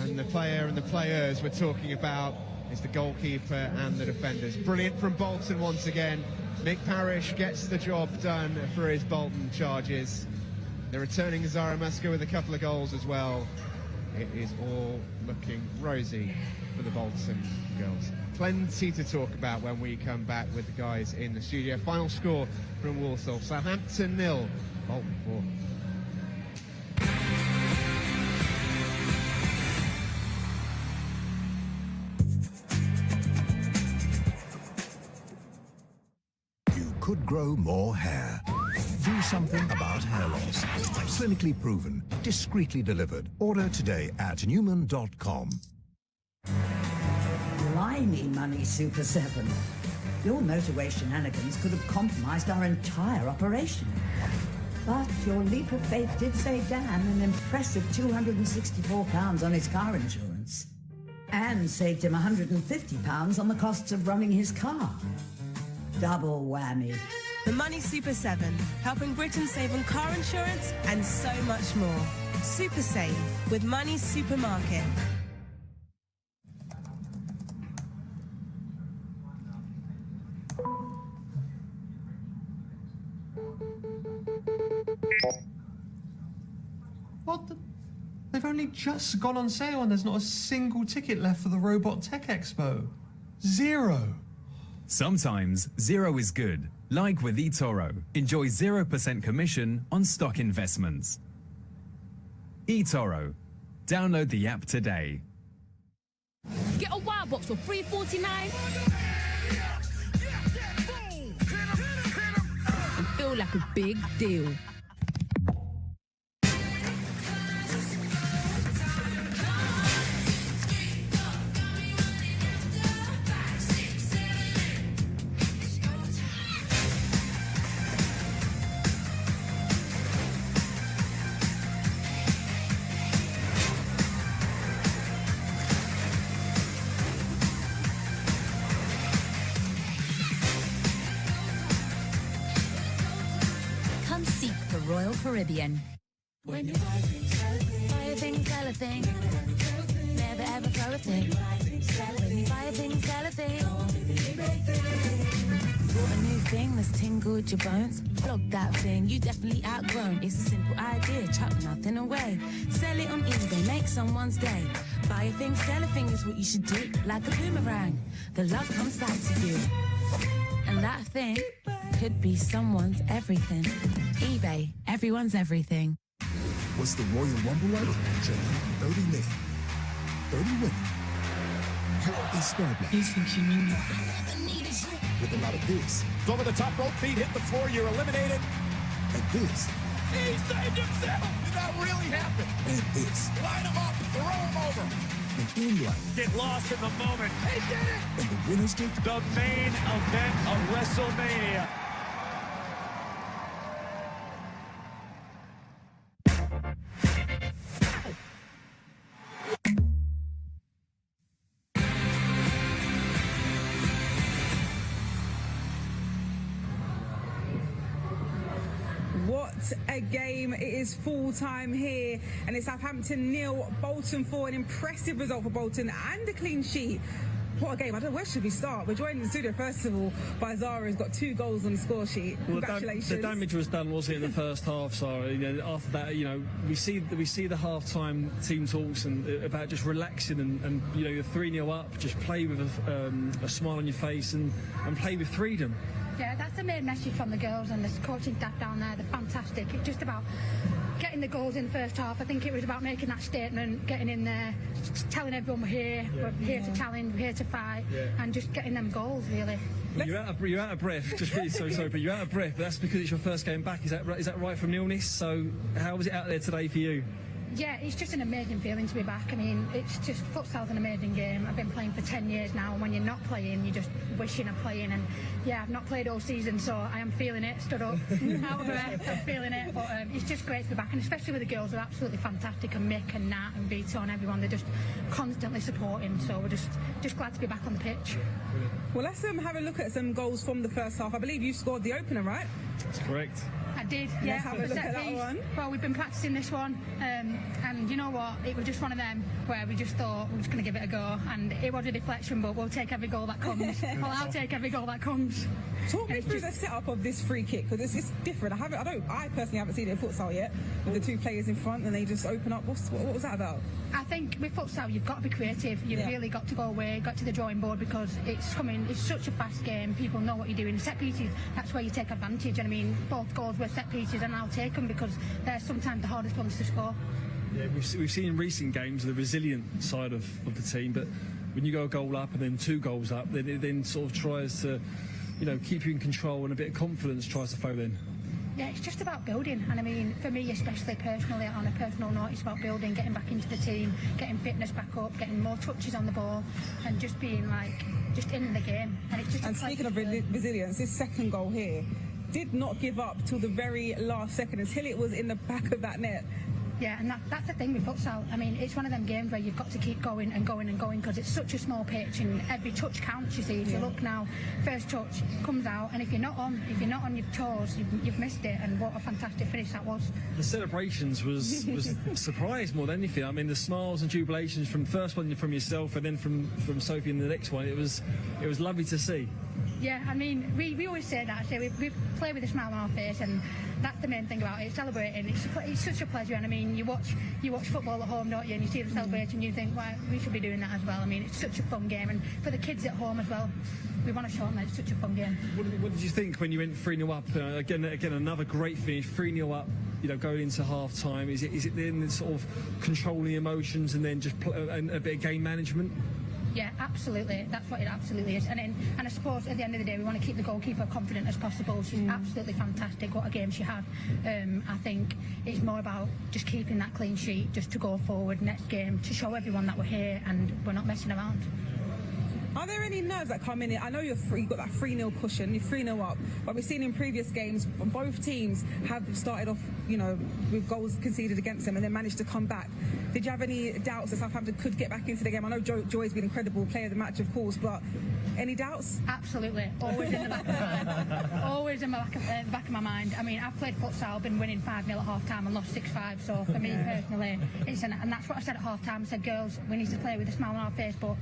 And the player and the players we're talking about is the goalkeeper and the defenders. Brilliant from Bolton once again. Mick Parrish gets the job done for his Bolton charges. They're returning Zara Musker with a couple of goals as well. It is all looking rosy for the Bolton girls. Plenty to talk about when we come back with the guys in the studio. Final score from Walsall: Southampton 0, Bolton 4. You could grow more hair. Do something about hair loss. Clinically proven, discreetly delivered. Order today at Newman.com. Blimey, Money Super 7. Your motorway shenanigans could have compromised our entire operation. But your leap of faith did save Dan an impressive £264 on his car insurance. And saved him £150 on the costs of running his car. Double whammy. The Money Super 7, helping Britain save on car insurance and so much more. Super Save with Money Supermarket. What the? They've only just gone on sale and there's not a single ticket left for the Robot Tech Expo. 0. Sometimes 0 is good. Like with eToro. Enjoy 0% commission on stock investments. eToro. Download the app today. Get a wild box for $3.49 and feel like a big deal. Royal Caribbean. When you buy a thing, sell a thing. Never ever throw a thing. When you buy a thing, sell a thing. Bought a new thing that's tingled your bones. Flog that thing, you definitely outgrown. It's a simple idea, chuck nothing away. Sell it on eBay, make someone's day. Buy a thing, sell a thing is what you should do. Like a boomerang, the love comes back to you. And that thing could be someone's everything. eBay, everyone's everything. What's the Royal Rumble like? 30 men, 30 women. It's Starblack. You think you knew me? With a lot of this. Over the top rope, feet hit the floor, you're eliminated. And this. He saved himself! Did that really happen? And this. Line him up, throw him over. And in life. Get lost in the moment. He did it! And the winners get the main event of WrestleMania. What a game. It is full time here, and it's Southampton 0, Bolton 4. An impressive result for Bolton and a clean sheet. What a game. I don't know, where should we start? We're joined in the studio, first of all, by Zara, who's got 2 goals on the score sheet. Congratulations. The damage was done, wasn't it, in the first half, Zara? You know, after that, you know, we see the half-time team talks and about just relaxing and you know, you're 3-0 up, just play with a smile on your face and play with freedom. Yeah, that's the main message from the girls and the coaching staff down there. They're fantastic. It's just about getting the goals in the first half. I think it was about making that statement, getting in there, telling everyone we're here, we're here to challenge, we're here to fight, and just getting them goals, really. You're out of breath. Just really sorry, but you're out of breath. But that's because it's your first game back. Is that right from illness? So how was it out there today for you? Yeah, it's just an amazing feeling to be back. I mean, it's just, futsal's an amazing game. I've been playing for 10 years now, and when you're not playing, you're just wishing I'm playing. And yeah, I've not played all season, so I am feeling it, stood up, out of breath, I'm feeling it. But it's just great to be back, and especially with the girls, they're absolutely fantastic. And Mick and Nat and Vito and everyone, they're just constantly supporting. So we're just glad to be back on the pitch. Well, let's have a look at some goals from the first half. I believe you scored the opener, right? That's correct. I did, yeah. Let's have a look at that one. Well, we've been practicing this one, and you know what? It was just one of them where we just thought we're just going to give it a go, and it was a deflection, but we'll take every goal that comes. Well, I'll take every goal that comes. Talk me through the setup of this free kick, because it's different. I personally haven't seen it in futsal yet, with the 2 players in front and they just open up. What was that about? I think with futsal you've got to be creative. You've really got to go away, got to the drawing board, because it's such a fast game. People know what you're doing. Set pieces, that's where you take advantage. And I mean, both goals were set pieces, and I'll take them because they're sometimes the hardest ones to score. Yeah, we've seen in recent games the resilient side of the team, but when you go a goal up and then 2 goals up, then it then sort of tries to, you know, keep you in control, and a bit of confidence tries to flow in. Yeah, it's just about building, and I mean, for me especially personally, on a personal note, it's about building, getting back into the team, getting fitness back up, getting more touches on the ball, and just being just in the game. And it's just. And speaking of resilience, this second goal here did not give up till the very last second, until it was in the back of that net. Yeah, and that's the thing with futsal. I mean, it's one of them games where you've got to keep going and going and going, because it's such a small pitch and every touch counts, you see. If you look now, first touch comes out, and if you're not on your toes, you've missed it. And what a fantastic finish that was. The celebrations was surprise more than anything. I mean, the smiles and jubilations from the first one from yourself and then from Sophie in the next one, it was lovely to see. Yeah, I mean, we always say that. We play with a smile on our face, and that's the main thing about it. Celebrating, it's such a pleasure. And I mean, you watch football at home, don't you? And you see them celebrating, and you think, well, we should be doing that as well. I mean, it's such a fun game, and for the kids at home as well, we want to show them that it's such a fun game. What did you think when you went 3-0 up? Again, another great finish, 3-0 up. You know, going into half time, is it then sort of controlling emotions and then just a bit of game management? Yeah, absolutely. That's what it absolutely is. And I suppose at the end of the day, we want to keep the goalkeeper confident as possible. She's absolutely fantastic. What a game she had. I think it's more about just keeping that clean sheet, just to go forward next game, to show everyone that we're here and we're not messing around. Are there any nerves that come in? I know you've got that 3-0 cushion, you're 3-0 up, but we've seen in previous games both teams have started off, you know, with goals conceded against them and then managed to come back. Did you have any doubts that Southampton could get back into the game? I know Joy's been incredible player of the match, of course, but any doubts? Absolutely, always in the back of my mind. Always in the back of my mind. I mean, I've played futsal, been winning 5-0 at half time and lost 6-5. So for me personally, and that's what I said at half time. I said, girls, we need to play with a smile on our face, but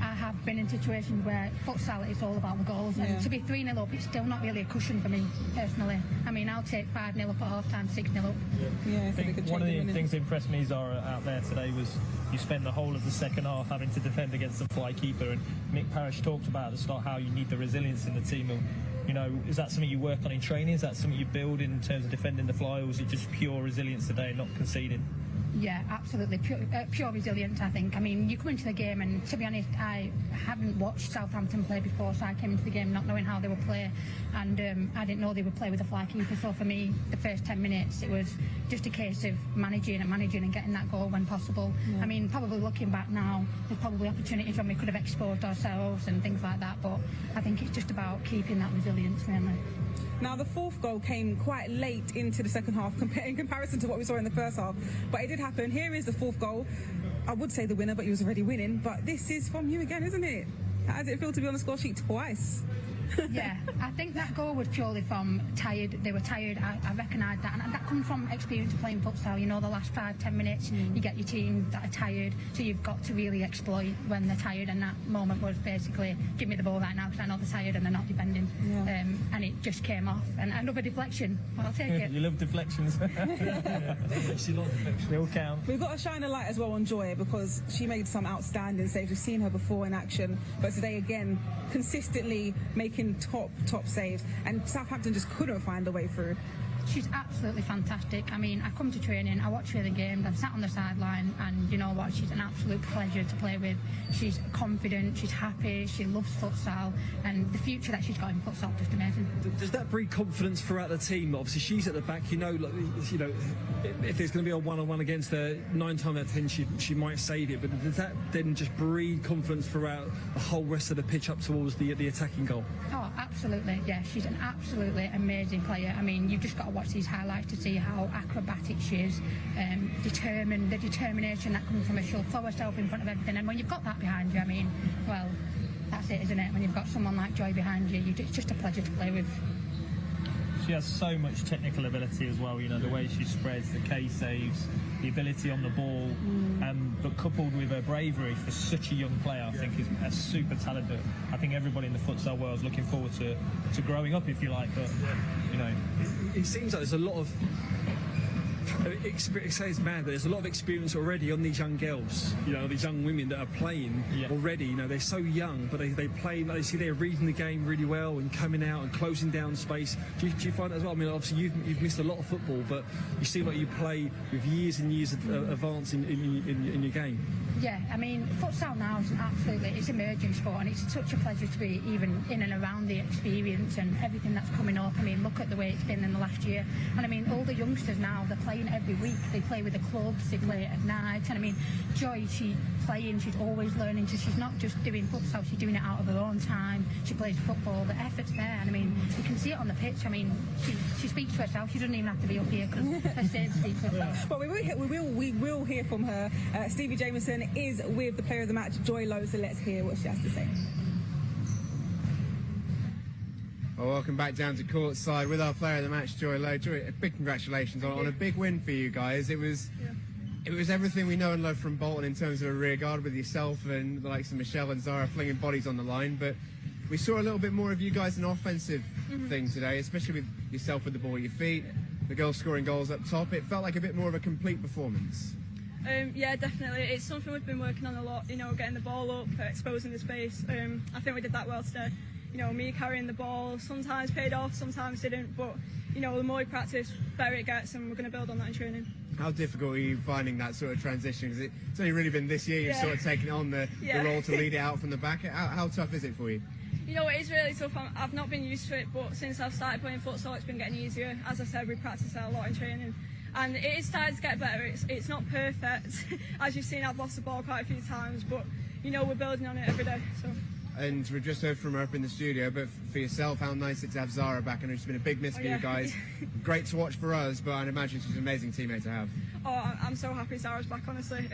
I have been in situations where futsal is all about the goals, and to be 3-0 up, it's still not really a cushion for me personally. I mean, I'll take 5-0 up at half time, 6-0 up. Yeah, I think one of the things that impressed me, Zara, out there today was you spent the whole of the second half having to defend against the fly keeper, and Mick Parrish talked about at the start how you need the resilience in the team. And, you know, is that something you work on in training? Is that something you build in terms of defending the fly, or was it just pure resilience today, not conceding? Yeah, absolutely. Pure resilience, I think. I mean, you come into the game, and to be honest, I haven't watched Southampton play before, so I came into the game not knowing how they would play, and I didn't know they would play with a fly keeper. So for me, the first 10 minutes, it was just a case of managing and getting that goal when possible. I mean, probably looking back now, there's probably opportunities when we could have exposed ourselves and things like that, but I think it's just about keeping that resilience, really. Now, the fourth goal came quite late into the second half in comparison to what we saw in the first half, but it did happen. Here is the fourth goal. I would say the winner, but he was already winning. But this is from you again, isn't it? How does it feel to be on the score sheet twice? Yeah, I think that goal was purely from tired. They were tired. I recognised that, and that comes from experience of playing futsal. You know, the last 5-10 minutes, you get your team that are tired, so you've got to really exploit when they're tired. And that moment was basically, give me the ball right now because I know they're tired and they're not defending. And it just came off. And another deflection. Well, I'll take it. You love deflections. She loves deflections. They all count. We've got to shine a light as well on Joy, because she made some outstanding saves. We've seen her before in action, but today again, consistently making top saves, and Southampton just couldn't find a way through. She's absolutely fantastic. I mean, I come to training, I watch her the games, I'm sat on the sideline, and you know what, she's an absolute pleasure to play with. She's confident, she's happy, she loves futsal, and the future that she's got in futsal is just amazing. Does that breed confidence throughout the team? Obviously, she's at the back, you know, if there's going to be a one-on-one against her, 9 times out of 10 she might save it, but does that then just breed confidence throughout the whole rest of the pitch up towards the attacking goal? Oh, absolutely, yeah, she's an absolutely amazing player. I mean, you've just got to watch these highlights to see how acrobatic she is, determined, the determination that comes from her. She'll throw herself in front of everything, and when you've got that behind you, I mean, well, that's it, isn't it? When you've got someone like Joy behind you, it's just a pleasure to play with. She has so much technical ability as well, you know, the way she spreads, the K saves, the ability on the ball, but coupled with her bravery for such a young player, I think is a super talent that I think everybody in the futsal world is looking forward to growing up, if you like. But, you know, it seems like there's a lot of experience. It's mad, but there's a lot of experience already on these young girls, you know, these young women that are playing already. You know, they're so young, but they play, like, you see they're reading the game really well and coming out and closing down space. Do you find that as well? I mean, obviously you've missed a lot of football, but you seem like you play with years and years of advance in your game. Yeah, I mean, futsal now is it's emerging sport, and it's such a pleasure to be even in and around the experience and everything that's coming up. I mean, look at the way it's been in the last year. And I mean, all the youngsters now, they're playing every week. They play with the clubs, they play at night. And I mean, Joy, she's playing, she's always learning. So she's not just doing futsal, she's doing it out of her own time. She plays football, the effort's there. And I mean, you can see it on the pitch. I mean, she speaks for herself. She doesn't even have to be up here because her stage speaks for herself. Well, we will hear from her. Stevie Jameson is with the player of the match, Joy Lowe, so let's hear what she has to say. Well, welcome back down to courtside with our player of the match, Joy Lowe. Joy, big congratulations on a big win for you guys. It was everything we know and love from Bolton in terms of a rear guard with yourself and the likes of Michelle and Zara flinging bodies on the line, but We saw a little bit more of you guys in offensive thing today, especially with yourself with the ball at your feet, the girls scoring goals up top. It felt like a bit more of a complete performance. Yeah, definitely. It's something we've been working on a lot, you know, getting the ball up, exposing the space. I think we did that well today. You know, me carrying the ball sometimes paid off, sometimes didn't, but, you know, the more we practice, better it gets, and we're going to build on that in training. How difficult are you finding that sort of transition? Because it's only really been this year you've sort of taken on the role to lead it out from the back. How tough is it for you? You know, it is really tough. I've not been used to it, but since I've started playing futsal, it's been getting easier. As I said, we practice a lot in training. And it is starting to get better. It's not perfect. As you've seen, I've lost the ball quite a few times, but, you know, we're building on it every day. So. And we've just heard from her up in the studio, but for yourself, how nice it to have Zara back. I know she's been a big miss for you guys. Great to watch for us, but I'd imagine she's an amazing teammate to have. Oh, I'm so happy Zara's back, honestly.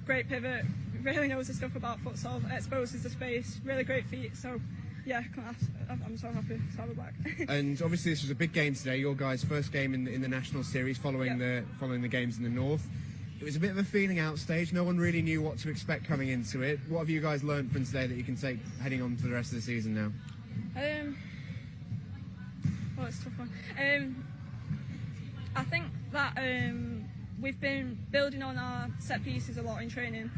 Great pivot, really knows the stuff about futsal, exposes the space, really great feet. So, yeah, I'm so happy to have her back. And obviously this was a big game today, your guys' first game in the National Series following the games in the North. It was a bit of a feeling out stage. No one really knew what to expect coming into it. What have you guys learned from today that you can take heading on to the rest of the season now? Well, it's a tough one. I think that we've been building on our set pieces a lot in training.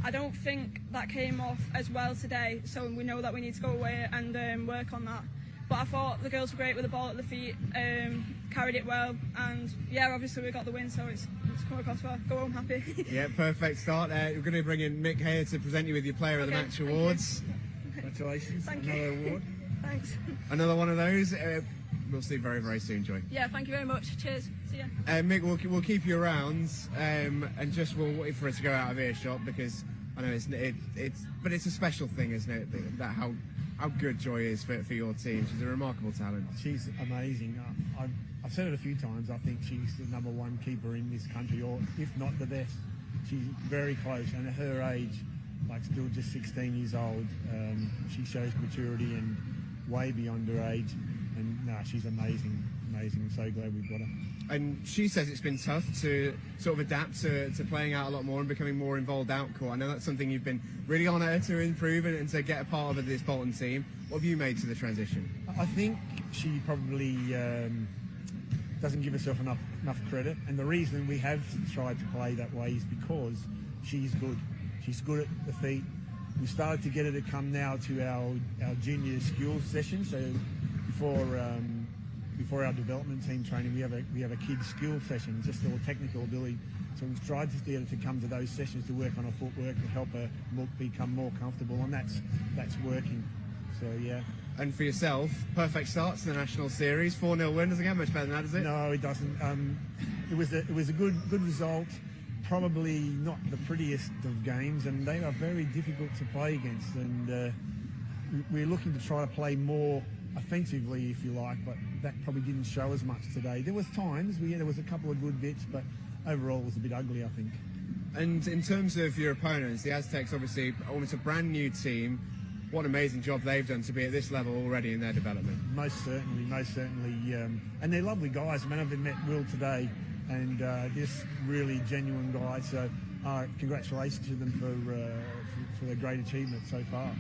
I don't think that came off as well today, so we know that we need to go away and work on that. But I thought the girls were great with the ball at the feet, carried it well, and yeah, obviously we got the win, so it's come across well. Go home happy. Yeah, perfect start. We're going to bring in Mick here to present you with your Player of the Match awards. Congratulations. Thank you. Award. Thanks. Another one of those. We'll see very, very soon, Joy. Yeah, thank you very much. Cheers. See ya. Mick, we'll keep you around, and just we'll wait for us to go out of earshot, because I know but it's a special thing, isn't it? That how good Joy is for your team. She's a remarkable talent. She's amazing. I've said it a few times. I think she's the #1 keeper in this country, or if not the best. She's very close, and at her age, like still just 16 years old, she shows maturity and way beyond her age. And no, she's amazing. I'm so glad we've got her. And she says it's been tough to sort of adapt to playing out a lot more and becoming more involved out court. I know that's something you've been really on her to improve and to get a part of this Bolton team. What have you made to the transition? I think she probably doesn't give herself enough credit, and the reason we have tried to play that way is because she's good. She's good at the feet. We started to get her to come now to our junior skills session. So before our development team training, we have a kids skill session, just all technical ability. So we've tried to get her to come to those sessions to work on her footwork, to help her become more comfortable, and that's working. So yeah. And for yourself, perfect start to the National Series, 4-0 win. Doesn't get much better than that, does it? No, it doesn't. It was a good result. Probably not the prettiest of games, and they are very difficult to play against. And we're looking to try to play more offensively, if you like, but that probably didn't show as much today. There was times, there was a couple of good bits, but overall it was a bit ugly, I think. And in terms of your opponents, the Aztecs, obviously almost a brand new team. What an amazing job they've done to be at this level already in their development. Most certainly. And they're lovely guys. I mean, I've met Will today, and just really genuine guys. So congratulations to them for their great achievement so far.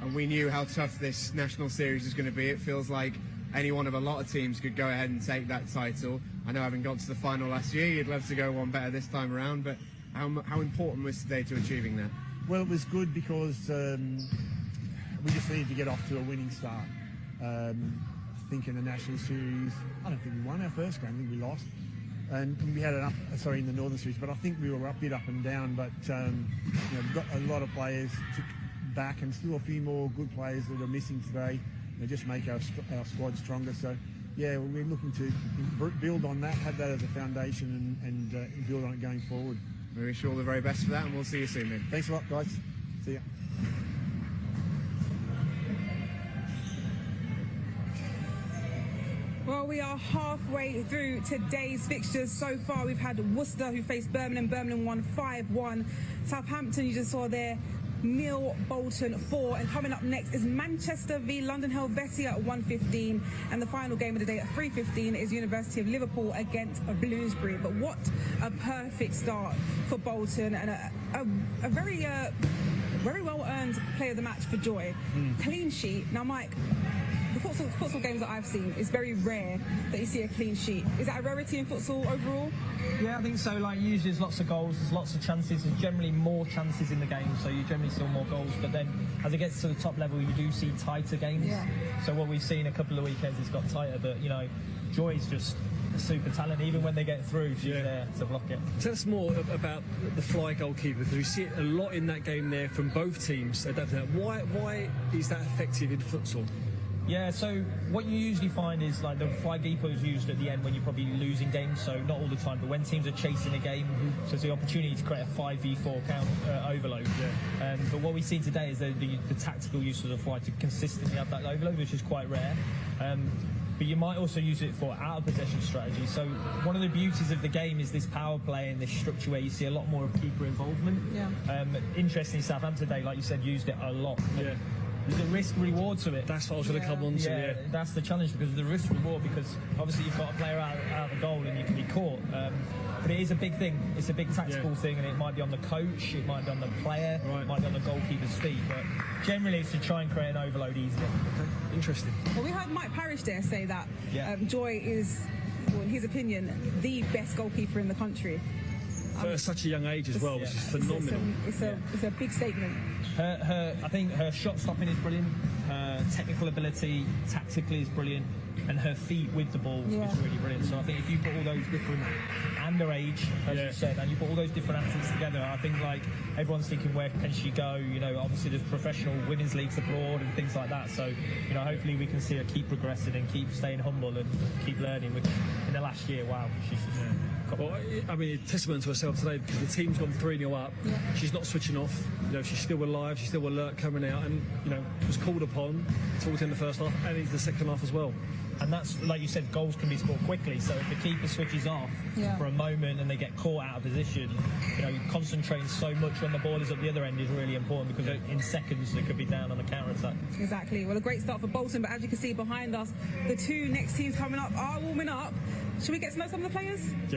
And we knew how tough this National Series is going to be. It feels like any one of a lot of teams could go ahead and take that title. I know, having got to the final last year, you'd love to go one better this time around, but how important was today to achieving that? Well, it was good because we just needed to get off to a winning start. I think in the National Series, I don't think we won our first game. I think we lost. And we had in the Northern Series, but I think we were a bit up and down. But we've got a lot of players back, and still a few more good players that are missing today. They just make our squad stronger. So, yeah, we're looking to build on that, have that as a foundation, and build on it going forward. We wish you all the very best for that, and we'll see you soon, man. Thanks a lot, guys. See ya. Well, we are halfway through today's fixtures. So far, we've had Worcester, who faced Birmingham. Birmingham won 5-1. Southampton, you just saw there, nil, Bolton 4. And coming up next is Manchester v London Helvetia at 1:15. And the final game of the day at 3:15 is University of Liverpool against Bloomsbury. But what a perfect start for Bolton, and a very very well earned player of the match for Joy. Clean sheet. Now, Mike, the futsal games that I've seen, it's very rare that you see a clean sheet. Is that a rarity in futsal overall? Yeah, I think so. Like, usually there's lots of goals, there's lots of chances, there's generally more chances in the game, so you generally see more goals. But then as it gets to the top level, you do see tighter games. Yeah. So what we've seen a couple of weekends, it's got tighter, but you know, Joy's just a super talent. Even when they get through, she's there to block it. Tell us more about the fly goalkeeper, because we see it a lot in that game there from both teams. Why is that effective in futsal? Yeah, so what you usually find is like the fly keeper is used at the end when you're probably losing games, so not all the time, but when teams are chasing a game, so it's the opportunity to create a 5v4 overload. But what we see today is the tactical use of the fly to consistently have that overload, which is quite rare. But you might also use it for out-of-possession strategy. So one of the beauties of the game is this power play and this structure where you see a lot more of keeper involvement. Interestingly, Southampton today, like you said, used it a lot. There's a risk-reward to it. That's what I was going to come on to. Yeah, that's the challenge, because of the risk-reward, because obviously you've got a player out of the goal and you can be caught. But it is a big thing. It's a big tactical thing, and it might be on the coach, it might be on the player, it might be on the goalkeeper's feet. But generally, it's to try and create an overload easily. Okay, interesting. Well, we heard Mike Parrish there say that Joy is, well, in his opinion, the best goalkeeper in the country. For such a young age as well, which is phenomenal. It's a big statement. I think her shot stopping is brilliant. Her technical ability, tactically, is brilliant, and her feet with the ball is really brilliant. So I think if you put all those different, and her age, as you said, and you put all those different athletes together, I think like everyone's thinking, where can she go? You know, obviously there's professional women's leagues abroad and things like that. So you know, hopefully we can see her keep progressing and keep staying humble and keep learning. Which in the last year, wow, she's just. Well, I mean, testament to herself today, because the team's gone 3-0 up. She's not switching off. You know, she's still alive. She's still alert coming out, and you know, was called upon towards the end of the first half and into the second half as well. And that's, like you said, goals can be scored quickly. So if the keeper switches off for a moment and they get caught out of position, you know, concentrating so much when the ball is at the other end is really important, because in seconds they could be down on the counter-attack. Exactly. Well, a great start for Bolton, but as you can see behind us, the two next teams coming up are warming up. Should we get to know some of the players?